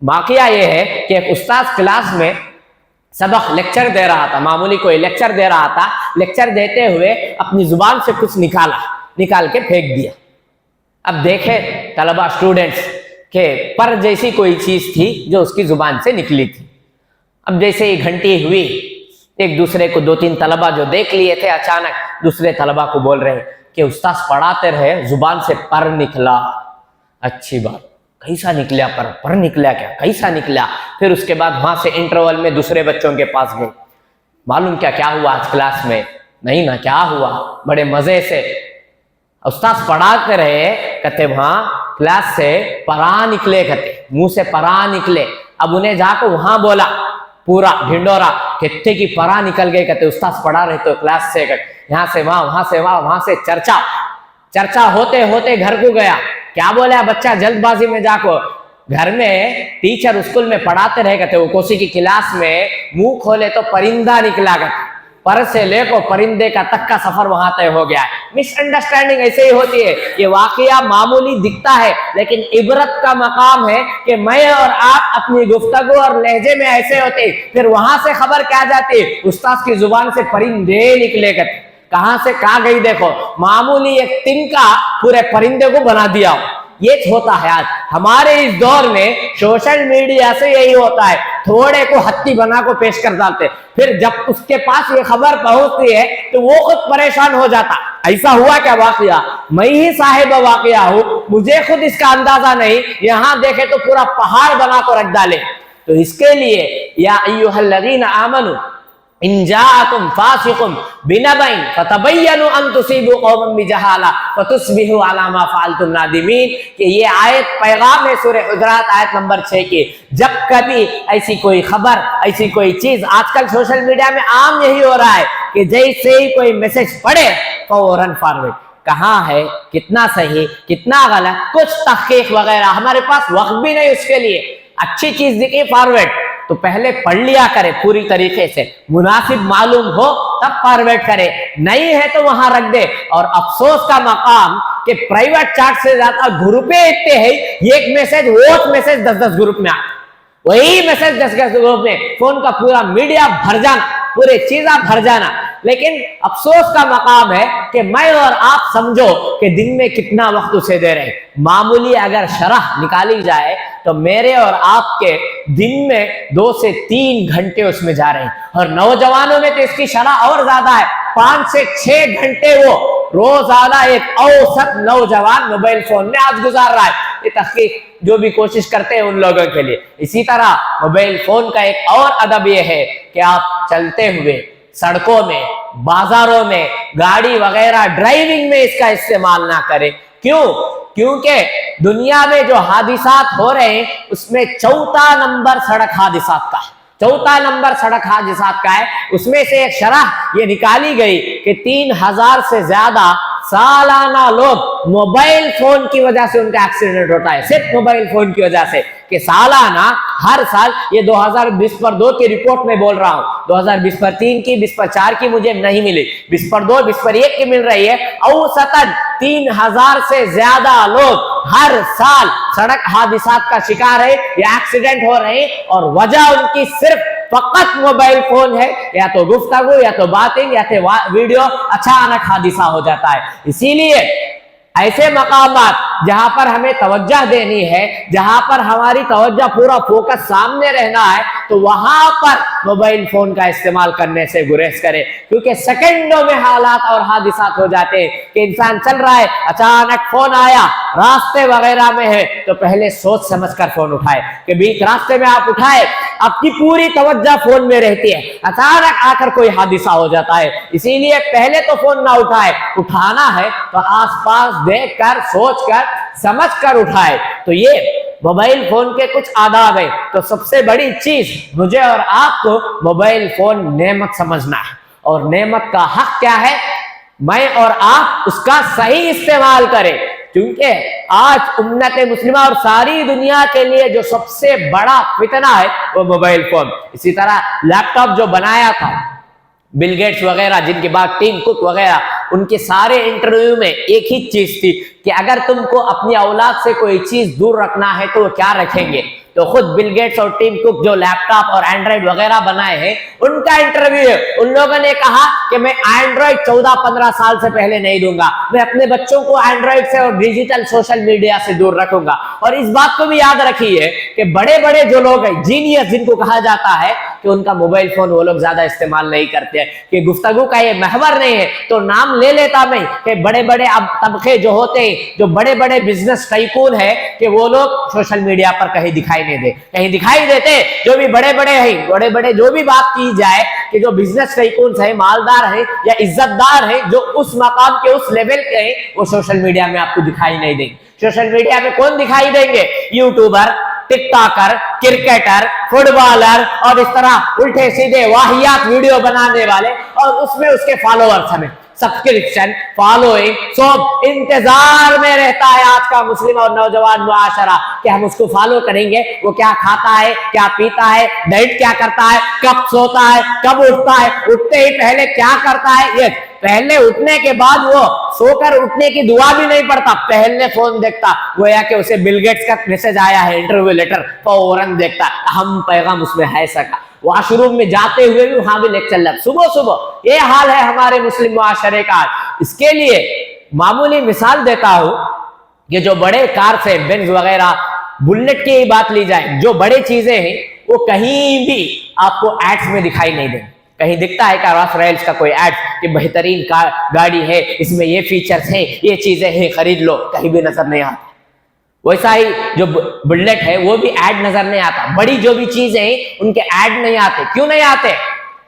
واقعہ یہ ہے کہ ایک استاد کلاس میں سبق لیکچر دے رہا تھا، معمولی کوئی لیکچر دے رہا تھا، لیکچر دیتے ہوئے اپنی زبان سے کچھ نکال کے پھینک دیا۔ اب دیکھے طلبہ اسٹوڈنٹس کہ پر جیسی کوئی چیز تھی جو اس کی زبان سے نکلی تھی۔ اب جیسے ہی گھنٹی ہوئی، ایک دوسرے کو 2-3 طلبہ جو دیکھ لیے تھے اچانک دوسرے طلبہ کو بول رہے کہ استاد پڑھاتے رہے، زبان سے پر نکلا۔ اچھی بات، کیسا نکلا؟ پر نکلا کیا؟ کیسا نکلا؟ پھر اس کے بعد وہاں سے انٹرول میں دوسرے بچوں کے پاس گئے، معلوم کیا ہوا آج کلاس میں؟ نہیں نا، کیا ہوا؟ بڑے مزے سے استاد پڑھاتے رہے، کہتے وہاں کلاس سے پرا نکلے، کہتے منہ سے پرا نکلے۔ اب انہیں جا کے وہاں بولا پورا ڈھنڈورا، کہتے کی پرا نکل گئے، کہتے استاد پڑھا رہے تو کلاس سے یہاں سے وہاں، وہاں سے وہاں، وہاں سے چرچا ہوتے ہوتے گھر کو گیا۔ کیا بولا بچہ جلد بازی میں جا کو؟ گھر میں ٹیچر اسکول میں پڑھاتے رہے، کہتے وہ کوسی کی کلاس میں منہ کھولے تو پرندہ نکلا، کرتے پر سے لے کو پرندے کا تک کا سفر وہاں طے ہو گیا ہے۔ مس انڈرسٹینڈنگ ایسے ہی ہوتی ہے۔ یہ واقعہ معمولی دکھتا ہے لیکن عبرت کا مقام ہے کہ میں اور آپ اپنی گفتگو اور لہجے میں ایسے ہوتے، پھر وہاں سے خبر کیا جاتی، استاد کی زبان سے پرندے نکلے، کرتے کہاں سے کہاں گئی دیکھو، معمولی ایک تنکا پورے پرندے کو بنا دیا۔ یہ ہوتا ہے آج ہمارے اس دور میں، سوشل میڈیا سے یہی ہوتا ہے، تھوڑے کو ہتھی بنا کو پیش کر ڈالتے، پھر جب اس کے پاس یہ خبر پہنچتی ہے تو وہ خود پریشان ہو جاتا۔ ایسا ہوا کیا واقعہ؟ میں ہی صاحب واقعہ ہوں، مجھے خود اس کا اندازہ نہیں، یہاں دیکھے تو پورا پہاڑ بنا کو رکھ ڈالے۔ تو اس کے لیے یا ایھا الذین آمنوا ان جاءکم فاسق بنبأ فتبینوا ان تصیبوا قوما بجہالہ فتصبحوا علی ما فعلتم نادمین، کہ یہ آیت پیغام ہے سورہ حجرات آیت نمبر 6 کی۔ جب کبھی ایسی کوئی خبر، ایسی کوئی چیز، آج کل سوشل میڈیا میں عام یہی ہو رہا ہے کہ جیسے ہی کوئی میسج پڑھے فوراً فارورڈ، کہاں ہے، کتنا صحیح، کتنا غلط، کچھ تحقیق وغیرہ، ہمارے پاس وقت بھی نہیں اس کے لیے۔ اچھی چیز دکھی فارورڈ تو پہلے پڑھ لیا کرے پوری طریقے سے، مناسب معلوم ہو تب فارورڈ کرے، نہیں ہے تو وہاں رکھ دے۔ اور افسوس کا مقام کہ پرائیویٹ چیٹ سے زیادہ گروپیں اتنے ہیں، ایک میسج واچ میسج 10 گروپ میں آتا، وہی میسج 10 گروپ میں، فون کا پورا میڈیا بھر جانا، پورے چیزاں بھر جانا۔ لیکن افسوس کا مقام ہے کہ میں اور آپ سمجھو کہ دن میں کتنا وقت اسے دے رہے ہیں۔ معمولی اگر شرح نکالی جائے تو میرے اور آپ کے دن میں 2 سے 3 گھنٹے اس میں جا رہے ہیں، اور نوجوانوں میں تو اس کی شرح اور زیادہ ہے، 5 سے 6 گھنٹے وہ روزانہ ایک اوسط نوجوان موبائل فون میں آج گزار رہا ہے۔ یہ تحقیق جو بھی کوشش کرتے ہیں ان لوگوں کے لیے۔ اسی طرح موبائل فون کا ایک اور ادب یہ ہے کہ آپ چلتے ہوئے سڑکوں میں، بازاروں میں، گاڑی وغیرہ ڈرائیونگ میں اس کا استعمال نہ کریں۔ کیوں؟ کیونکہ دنیا میں جو حادثات ہو رہے ہیں اس میں 4 نمبر سڑک حادثات کا ہے، 4 نمبر سڑک حادثات کا ہے۔ اس میں سے ایک شرح یہ نکالی گئی کہ 3000 سے زیادہ سالانہ لوگ موبائل فون کی وجہ سے ان کا ایکسیڈنٹ ہوتا ہے، صرف موبائل فون کی وجہ سے، کہ سالانہ ہر سال، یہ 2020 پر 2 کی رپورٹ میں بول رہا ہوں، 2020 پر 3 کی، 20 پر 4 کی مجھے نہیں ملی، 20 پر 2، 20 پر 1 کی مل رہی ہے۔ اوسطاً 3000 سے زیادہ لوگ ہر سال سڑک حادثات کا شکار ہے یا ایکسیڈنٹ ہو رہے ہیں، اور وجہ ان کی صرف فقط موبائل فون ہے، یا تو گفتگو، یا تو باتیں، یا تو ویڈیو، اچانک حادثہ ہو جاتا ہے۔ اسی لیے ایسے مقامات جہاں پر ہمیں توجہ دینی ہے، جہاں پر ہماری توجہ پورا فوکس سامنے رہنا ہے، تو وہاں پر موبائل فون کا استعمال کرنے سے گریز کرے، کیونکہ سیکنڈوں میں حالات اور حادثات ہو جاتے ہیں کہ انسان چل رہا ہے، اچانک فون آیا، راستے وغیرہ میں ہے تو پہلے سوچ سمجھ کر فون اٹھائے، کہ بیچ راستے میں آپ اٹھائے، آپ کی پوری توجہ فون میں رہتی ہے، اچانک آ کر کوئی حادثہ ہو جاتا ہے۔ اسی لیے پہلے تو فون نہ اٹھائے، اٹھانا ہے تو آس پاس دیکھ کر، سوچ کر، سمجھ کر اٹھائے۔ تو یہ موبائل فون کے کچھ آداب ہیں۔ تو سب سے بڑی چیز مجھے اور آپ کو موبائل فون نعمت سمجھنا ہے، اور نعمت کا حق کیا ہے؟ میں اور آپ اس کا صحیح استعمال کریں۔ کیونکہ آج امت مسلمہ اور ساری دنیا کے لیے جو سب سے بڑا فتنہ ہے وہ موبائل فون. اسی طرح لیپ ٹاپ جو بنایا تھا بل گیٹس وغیرہ، جن کے بعد ٹیم کک وغیرہ، ان کے سارے انٹرویو میں ایک ہی چیز تھی کہ اگر تم کو اپنی اولاد سے کوئی چیز دور رکھنا ہے تو وہ کیا رکھیں گے. تو خود بل گیٹس اور ٹیم کک جو لیپ ٹاپ اور اینڈرائڈ وغیرہ بنائے ہیں ان کا انٹرویو ہے. ان لوگوں نے کہا کہ میں اینڈرائڈ 14-15 سال سے پہلے نہیں دوں گا، میں اپنے بچوں کو اینڈرائڈ سے اور ڈیجیٹل سوشل میڈیا سے دور رکھوں گا. اور اس بات کو بھی یاد رکھیے کہ بڑے بڑے جو لوگ ہیں، جینیس جن کو کہا جاتا ہے، کہ ان کا موبائل فون وہ لوگ زیادہ استعمال نہیں کرتے ہیں، کہ گفتگو کا یہ محور نہیں ہے. تو نام لے لیتا میں کہ بڑے بڑے اب طبقے جو ہوتے ہیں، جو بڑے بڑے بزنس ٹائکون ہیں، کہ وہ لوگ سوشل میڈیا پر کہیں دکھائی نہیں دے، کہیں دکھائی دیتے. جو بھی بڑے بڑے ہیں، بڑے بڑے جو بھی بات کی جائے کہ جو بزنس ٹائکونز ہیں، مالدار ہیں یا عزت دار ہیں، جو اس مقام کے اس لیول کے ہیں، وہ سوشل میڈیا میں آپ کو دکھائی نہیں دیں. سوشل میڈیا میں کون دکھائی دیں گے؟ یوٹیوبر، ٹک ٹاکر، کرکٹر، فٹ بالر اور اس طرح الٹے سیدھے واہیات ویڈیو بنانے والے، اور اس میں اس کے فالوورز ہمیں سبسکرپشن، فالوئنگ، سب انتظار میں رہتا ہے آج کا مسلم اور نوجوان معاشرہ کہ ہم اس کو فالو کریں گے، وہ کیا کھاتا ہے، کیا پیتا ہے، ڈائٹ کیا کرتا ہے، کب سوتا ہے، کب اٹھتا ہے، اٹھتے ہی پہلے کیا کرتا ہے. یہ پہلے اٹھنے کے بعد وہ سو کر اٹھنے کی دعا بھی نہیں پڑتا، پہلے فون دیکھتا، گویا کہ اسے بل گیٹس کا میسج آیا ہے، انٹرویو لیٹر، فوراً دیکھتا، اہم پیغام اس میں ہے سکا. واش روم میں جاتے ہوئے بھی وہاں بھی لیکچر لگ، صبح یہ حال ہے ہمارے مسلم معاشرے کا. اس کے لیے معمولی مثال دیتا ہوں کہ جو بڑے کار سے بینز وغیرہ، بلٹ کی بات لی جائے، جو بڑے چیزیں ہیں وہ کہیں بھی آپ کو ایڈز میں دکھائی نہیں دیں. کہیں دکھتا ہے کہ رالس رائلز کا کوئی ایڈ کہ بہترین گاڑی ہے، اس میں یہ فیچرز ہیں، یہ چیزیں ہیں، خرید لو، کہیں بھی نظر نہیں آتا. ویسا ہی جو بلٹ ہے وہ بھی ایڈ نظر نہیں آتا. بڑی جو بھی چیزیں ہیں ان کے ایڈ نہیں آتے. کیوں نہیں آتے؟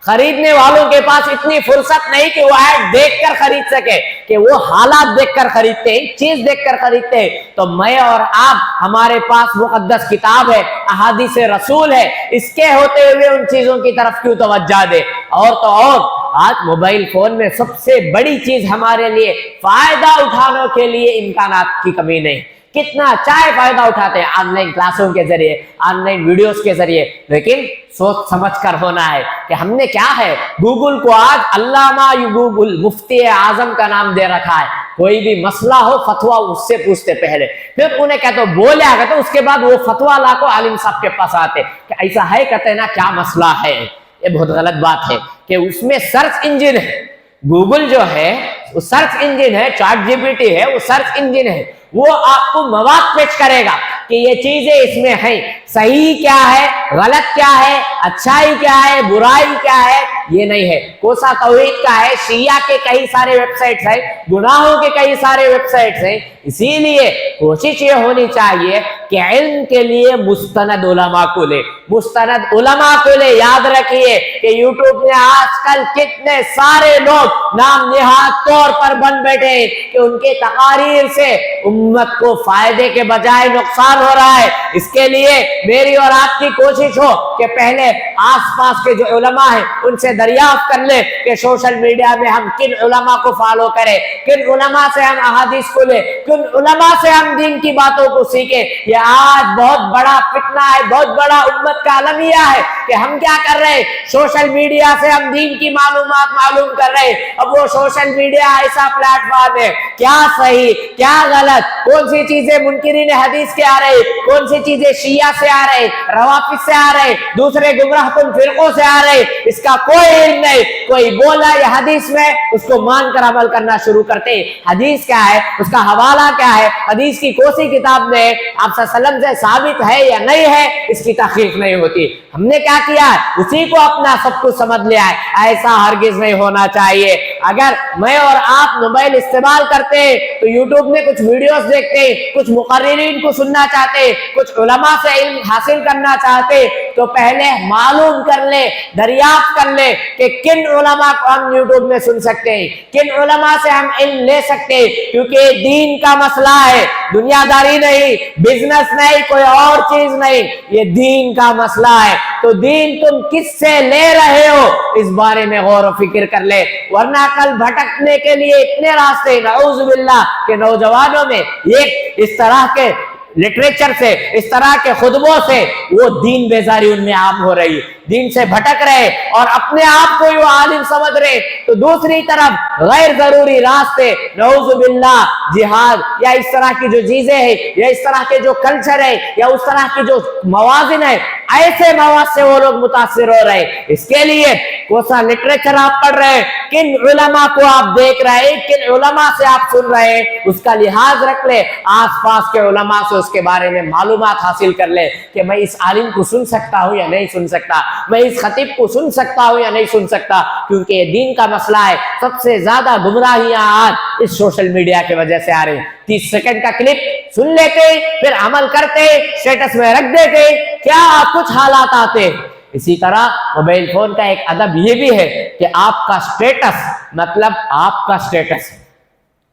خریدنے والوں کے پاس اتنی فرصت نہیں کہ وہ ایڈ دیکھ کر خرید سکے، کہ وہ حالات دیکھ کر خریدتے ہیں، چیز دیکھ کر خریدتے ہیں. تو میں اور آپ، ہمارے پاس مقدس کتاب ہے، احادیث رسول ہے، اس کے ہوتے ہوئے ان چیزوں کی طرف کیوں توجہ دے؟ اور تو اور آج موبائل فون میں سب سے بڑی چیز ہمارے لیے فائدہ اٹھانے کے لیے امکانات کی کمی نہیں. کتنا چاہے فائدہ اٹھاتے ہیں آن لائن کلاسوں کے ذریعے، آن لائن ویڈیوز کے ذریعے، لیکن سوچ سمجھ کر ہونا ہے کہ ہم نے کیا ہے. گوگل کو آج علامہ گوگل، مفتی اعظم کا نام دے رکھا ہے. کوئی بھی مسئلہ ہو، فتویٰ اس سے پوچھتے پہلے، پھر انہیں کہتے بولے آگے، تو اس کے بعد وہ فتویٰ لا کو عالم صاحب کے پاس آتے کہ ایسا ہے، کہتے نا کیا مسئلہ ہے. یہ بہت غلط بات ہے کہ اس میں سرچ انجن ہے. گوگل جو ہے وہ سرچ انجن ہے، چیٹ جی پی ٹی ہے وہ سرچ انجن ہے. وہ آپ کو مواد پیش کرے گا کہ یہ چیزیں اس میں ہیں، صحیح کیا ہے، غلط کیا ہے، اچھائی کیا ہے، برائی کیا ہے. یہ نہیں ہے. کوسا توحید کا ہے، شیعہ کے کئی سارے ویب سائٹس ہیں، گناہوں کے کئی سارے ویب سائٹس ہیں. اسی لیے کوشش یہ ہونی چاہیے کہ علم کے لیے مستند علماء کو لے، مستند علماء کو لے. یاد رکھیے کہ یوٹیوب میں آج کل کتنے سارے لوگ نام نہاد طور پر بن بیٹھے کہ ان کے تقاریر سے امت کو فائدے کے بجائے نقصان ہو رہا ہے. اس کے لیے میری اور آپ کی کوشش ہو کہ پہلے آس پاس کے جو علماء ہیں ان سے دریافت کر لیں کہ سوشل میڈیا میں ہم کن علماء کو فالو کریں، کن علماء سے ہم احادیث کو لیں، کن علماء سے ہم دین کی باتوں کو سیکھیں. یہ آج بہت بڑا فتنہ ہے، بہت بڑا امت کا المیہ ہے کہ ہم کیا کر رہے ہیں، سوشل میڈیا سے ہم دین کی معلومات معلوم کر رہے ہیں. اب وہ سوشل میڈیا ایسا پلیٹ فارم ہے، کیا صحیح کیا غلط، کون سی چیزیں منکرین حدیث کے آ رہے، کون سی چیزیں شیعہ سے آ رہے، روافض سے آ رہے، دوسرے گمراہ کن فرقوں سے آ رہے، اس کا کوئی علم نہیں. کوئی بولا یہ حدیث میں، اس کو مان کر عمل کرنا شروع کرتے. حدیث کیا ہے، اس کا حوالہ کیا ہے، حدیث کی کوسی کتاب میں آپ صلی اللہ علیہ وسلم سے ثابت ہے یا نہیں ہے، اس کی تحقیق نہیں ہوتی. ہم نے کیا کیا ہے، اسی کو اپنا سب کچھ سمجھ لیا ہے. ایسا ہرگز نہیں ہونا چاہیے. اگر میں اور آپ موبائل استعمال کرتے ہیں تو یوٹیوب میں کچھ ویڈیوز دیکھتے ہیں، کچھ مقررین کو سننا چاہتے، کچھ علماء سے علم حاصل کرنا چاہتے، تو پہلے معلوم کر لے، دریافت کر لے کہ کن علماء کو ہم یوٹیوب میں سن سکتے ہیں، کن علماء سے ہم علم لے سکتے ہیں، کیونکہ یہ دین کا مسئلہ ہے، دنیا داری نہیں، بزنس نہیں، کوئی اور چیز نہیں، یہ دین کا مسئلہ ہے۔ تو دین تم کس سے لے رہے ہو اس بارے میں غور و فکر کر لے، ورنہ کل بھٹکنے کے لیے اتنے راستے، نعوذ باللہ کہ نوجوانوں میں ایک اس طرح کے لٹریچر سے، اس طرح کے خطبوں سے وہ دین بیزاری ان میں عام ہو رہی ہے، دین سے بھٹک رہے اور اپنے آپ کو وہ عالم سمجھ رہے، تو دوسری طرف غیر ضروری راستے، نعوذ باللہ جہاد یا اس طرح کی جو چیزیں ہیں، یا اس طرح کے جو کلچر ہے، یا اس طرح کی جو موازن ہے، ایسے مواد سے وہ لوگ متاثر ہو رہے۔ اس کے لیے کون سا لٹریچر آپ پڑھ رہے ہیں، کن علماء کو آپ دیکھ رہے ہیں، کن علماء سے آپ سن رہے ہیں، اس کا لحاظ رکھ لے، آس پاس کے علماء سے اس کے بارے میں معلومات حاصل کر لے کہ میں اس عالم کو سن سکتا ہوں یا نہیں سن سکتا، میں اس خطیب کو سن سکتا ہوں یا نہیں سن سکتا، کیونکہ یہ دین کا مسئلہ ہے۔ سب سے زیادہ گمراہیاں آج اس سوشل میڈیا کی وجہ سے آ رہی ہیں۔ 30 سیکنڈ کا کلپ سن لیتے، پھر عمل کرتے، اسٹیٹس میں رکھ دیتے، کیا کچھ حالات آتے۔ اسی طرح موبائل فون کا ایک ادب یہ بھی ہے کہ آپ کا اسٹیٹس مطلب آپ کا اسٹیٹس،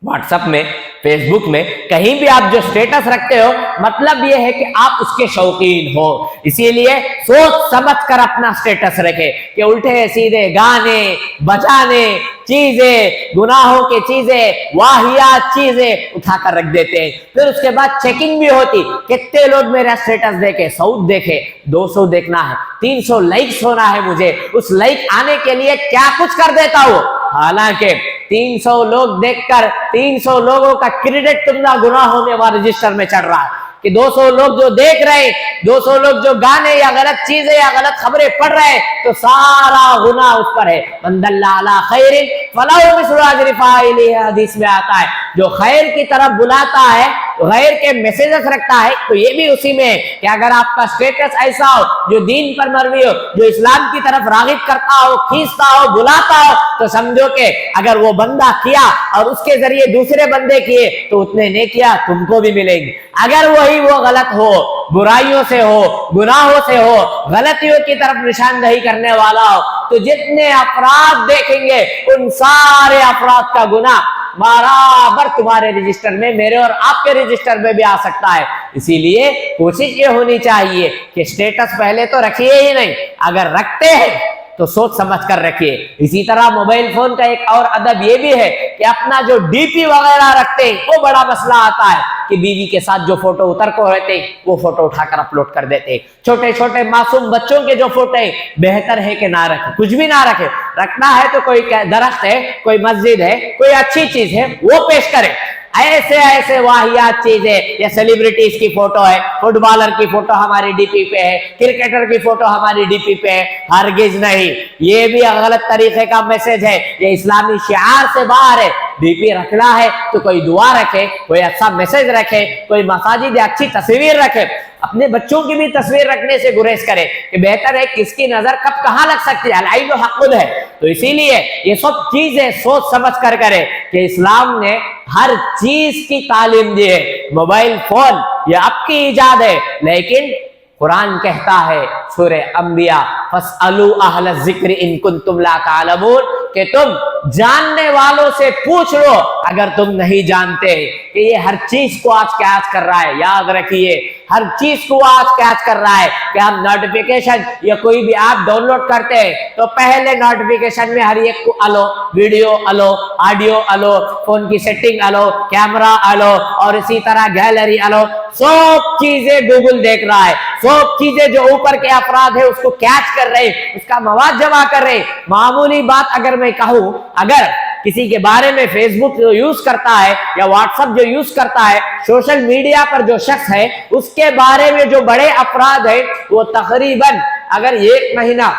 واٹس ایپ میں، فیس بک میں، کہیں بھی آپ جو سٹیٹس رکھتے ہو مطلب یہ ہے کہ آپ اس کے شوقین ہو، اسی لیے سوچ سمجھ کر اپنا سٹیٹس رکھے کہ الٹے سیدھے گانے بجانے چیزیں، گناہوں کی چیزیں، واہیات چیزیں اٹھا کر رکھ دیتے ہیں، پھر اس کے بعد چیکنگ بھی ہوتی، کتنے لوگ میرا سٹیٹس دیکھے، 100 دیکھے، 200 دیکھنا ہے، 300 لائکس ہونا ہے، مجھے اس لائک آنے کے لیے کیا کچھ کر دیتا ہوں، حالانکہ 300 لوگ دیکھ کر 300 لوگوں کا کریڈٹ تمہارا گناہوں میں وہ رجسٹر میں چڑھ رہا ہے کہ 200 لوگ جو دیکھ رہے، 200 لوگ جو گانے یا غلط چیزیں یا غلط خبریں پڑھ رہے، تو سارا گناہ اس پر ہے۔ من دل علی خیر فلہ مثل اجر فاعلہ، حدیث میں آتا ہے جو خیر کی طرف بلاتا ہے، غیر کے میسیجز رکھتا ہے، تو یہ بھی اسی میں ہے کہ اگر آپ کا سٹیٹس ایسا ہو جو دین پر مروی ہو، جو اسلام کی طرف راغب کرتا ہو، کھینچتا ہو، بلاتا ہو، تو سمجھو کہ اگر وہ بندہ کیا اور اس کے ذریعے دوسرے بندے کیے تو اتنے نیکیاں تم کو بھی ملیں گی۔ اگر وہ غلط ہو، برائیوں سے ہو، گناہوں سے ہو، غلطیوں کی طرف نشاندہی کرنے والا ہو، تو جتنے افراد دیکھیں گے ان سارے افراد کا گناہ برابر تمہارے رجسٹر میں، میرے اور آپ کے رجسٹر میں بھی آ سکتا ہے۔ اسی لیے کوشش یہ ہونی چاہیے کہ سٹیٹس پہلے تو رکھیے ہی نہیں، اگر رکھتے ہیں تو سوچ سمجھ کر رکھیے۔ اسی طرح موبائل فون کا ایک اور ادب یہ بھی ہے کہ اپنا جو ڈی پی وغیرہ رکھتے ہیں، وہ بڑا مسئلہ آتا ہے کہ بیوی کے ساتھ جو فوٹو اتر کو رہتے ہیں وہ فوٹو اٹھا کر اپلوڈ کر دیتے ہیں۔ چھوٹے چھوٹے معصوم بچوں کے جو فوٹو ہیں بہتر ہے کہ نہ رکھیں، کچھ بھی نہ رکھیں، رکھنا ہے تو کوئی درخت ہے، کوئی مسجد ہے، کوئی اچھی چیز ہے وہ پیش کریں۔ ایسے واہیات چیزیں یا سیلیبریٹیز کی فوٹو ہے، فٹ بالر کی فوٹو ہماری ڈی پی پہ ہے، کرکٹر کی فوٹو ہماری ڈی پی پہ ہے، ہرگز نہیں، یہ بھی غلط طریقے کا میسج ہے، یہ اسلامی شعار سے باہر ہے۔ ڈی پی رکھنا ہے تو کوئی دعا رکھے، کوئی اچھا میسج رکھے، کوئی مساجد یا اچھی تصویر رکھے، اپنے بچوں کی بھی تصویر رکھنے سے گریز کرے کہ بہتر ہے کس کی نظر کب کہاں لگ سکتی ہے، العین حق ہے۔ تو اسی لیے یہ سب چیزیں سوچ سمجھ کر کرے کہ اسلام نے ہر چیز کی تعلیم دی ہے۔ موبائل فون یہ آپ کی ایجاد ہے، لیکن قرآن کہتا ہے سورہ انبیاء فَاسْأَلُوا أَهْلَ الذِّكْرِ إِن كُنتُمْ لَا تَعْلَمُونَ کہ تم جاننے والوں سے پوچھ لو اگر تم نہیں جانتے کہ یہ ہر چیز کو آج کیچ کر رہا ہے۔ یاد رکھیے ہر چیز کو آج کیچ کر رہا ہے کہ ہم نوٹیفیکیشن یا کوئی بھی ایپ ڈاؤن لوڈ کرتے ہیں تو پہلے نوٹیفیکیشن میں ہر ایک کو الو، ویڈیو الو، آڈیو الو، فون کی سیٹنگ الو، کیمرہ الو، اور اسی طرح گیلری الو، سب چیزیں گوگل دیکھ رہا ہے، سب چیزیں جو اوپر کے افراد ہیں اس کو کیچ کر رہے، اس کا مواد جمع کر رہے۔ معمولی بات اگر میں کہوں، اگر کسی کے بارے میں فیس بک جو یوز کرتا ہے یا واٹس ایپ جو یوز کرتا ہے، سوشل میڈیا پر جو شخص ہے، اس کے بارے میں جو بڑے افراد ہیں وہ تقریباً اگر 1 مہینہ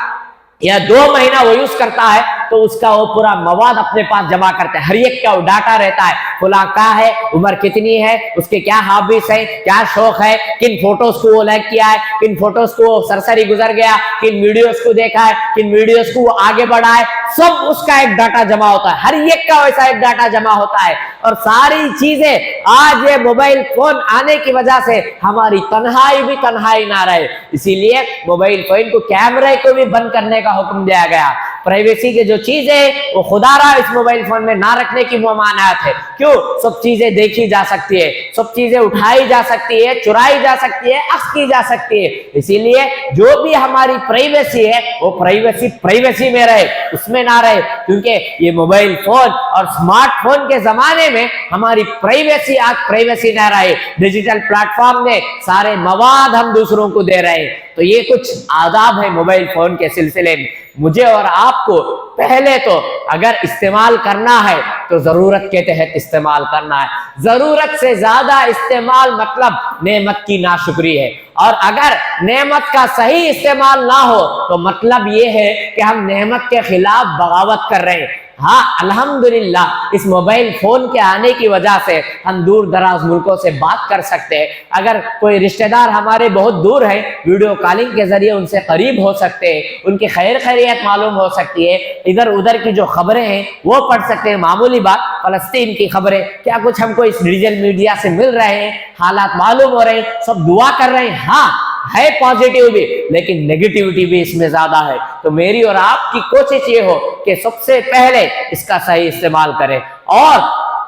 یا 2 مہینہ وہ یوز کرتا ہے تو اس کا وہ پورا مواد اپنے پاس جمع کرتے ہیں، ہر ایک کا وہ ڈاٹا رہتا ہے، فلاں کہاں ہے، عمر کتنی ہے، اس کے کیا ہابیز ہیں، کیا شوق ہے، کن فوٹوز کو وہ لائک کیا ہے، کن فوٹوز کو وہ سرسری گزر گیا، کن ویڈیوز کو دیکھا ہے، کن ویڈیوز کو وہ آگے بڑھا ہے، سب اس کا ایک ڈاٹا جمع ہوتا ہے، ہر ایک کا ویسا ایک ڈاٹا جمع ہوتا ہے۔ اور ساری چیزیں آج یہ موبائل فون آنے کی وجہ سے ہماری تنہائی بھی تنہائی نہ رہے، اسی لیے موبائل فون کو کیمرے کو بھی بند کرنے کا حکم دیا گیا۔ پرائیویسی کے جو چیزیں وہ خدا را اس موبائل فون میں نہ رکھنے کی ممانعت ہے، کیوں؟ سب چیزیں دیکھی جا سکتی ہے، سب چیزیں اٹھائی جا سکتی ہے، چرائی جا سکتی ہے، اخذ کی جا سکتی ہے، اسی لیے جو بھی ہماری پرائیویسی ہے وہ پرائیویسی میں رہے، اس میں نہ رہے، کیونکہ یہ موبائل فون اور سمارٹ فون کے زمانے میں ہماری پرائیویسی آج پرائیویسی نہ رہے، ڈیجیٹل پلیٹ فارم میں سارے مواد ہم دوسروں کو دے رہے ہیں۔ تو یہ کچھ آداب ہے موبائل فون کے سلسلے میں، مجھے اور آپ کو پہلے تو اگر استعمال کرنا ہے تو ضرورت کے تحت استعمال کرنا ہے، ضرورت سے زیادہ استعمال مطلب نعمت کی ناشکری ہے، اور اگر نعمت کا صحیح استعمال نہ ہو تو مطلب یہ ہے کہ ہم نعمت کے خلاف بغاوت کر رہے ہیں۔ ہاں الحمدللہ اس موبائل فون کے آنے کی وجہ سے ہم دور دراز ملکوں سے بات کر سکتے ہیں، اگر کوئی رشتہ دار ہمارے بہت دور ہیں ویڈیو کالنگ کے ذریعے ان سے قریب ہو سکتے ہیں، ان کی خیر خیریت معلوم ہو سکتی ہے، ادھر ادھر کی جو خبریں ہیں وہ پڑھ سکتے ہیں، معمولی بات فلسطین کی خبریں کیا کچھ ہم کو اس ڈیجیٹل میڈیا سے مل رہے ہیں، حالات معلوم ہو رہے ہیں، سب دعا کر رہے ہیں۔ ہاں ہے پازیٹیو بھی لیکن نیگیٹیوٹی بھی اس میں زیادہ ہے، تو میری اور آپ کی کوشش یہ ہو کہ سب سے پہلے اس کا صحیح استعمال کریں، اور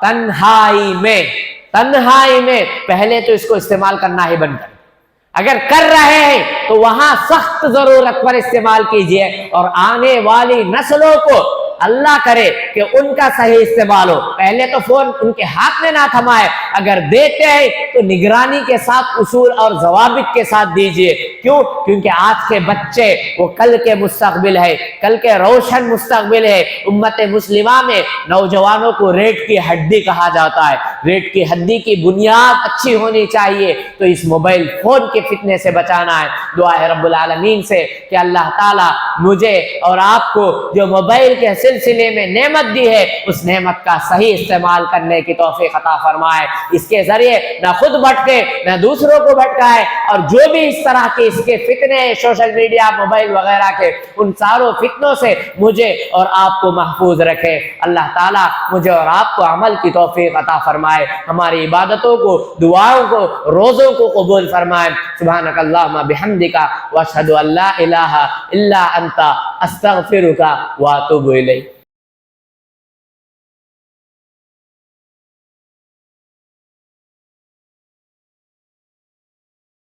تنہائی میں پہلے تو اس کو استعمال کرنا ہی بند کریں، اگر کر رہے ہیں تو وہاں سخت ضرورت پر استعمال کیجئے، اور آنے والی نسلوں کو اللہ کرے کہ ان کا صحیح استعمال ہو، پہلے تو فون ان کے ہاتھ میں نہ تھمائے، اگر دیتے ہیں تو نگرانی کے ساتھ اصول اور ضوابط کے ساتھ دیجئے، کیوں؟ کیونکہ آج کے بچے وہ کل کے مستقبل ہے، کل کے روشن مستقبل ہے۔ امت مسلمہ میں نوجوانوں کو ریڑھ کی ہڈی کہا جاتا ہے، ریڑھ کی ہڈی کی بنیاد اچھی ہونی چاہیے، تو اس موبائل فون کے فتنے سے بچانا ہے۔ دعا ہے رب العالمین سے کہ اللہ تعالیٰ مجھے اور آپ کو جو موبائل کے سلسلے میں نعمت دی ہے اس نعمت کا صحیح استعمال کرنے کی توفیق عطا فرمائے، اس کے ذریعے نہ خود بھٹکے نہ دوسروں کو بھٹکائے، اور جو بھی اس طرح کے اس کے فتنے سوشل میڈیا موبائل وغیرہ کے ان ساروں فتنوں سے مجھے اور آپ کو محفوظ رکھے۔ اللہ تعالیٰ مجھے اور آپ کو عمل کی توفیق عطا فرمائے، ہماری عبادتوں کو، دعاؤں کو، روزوں کو قبول فرمائے۔ سبحانک اللہم بحمدک واشہد ان لا الہ الا انت استغفرک واتوب الیک۔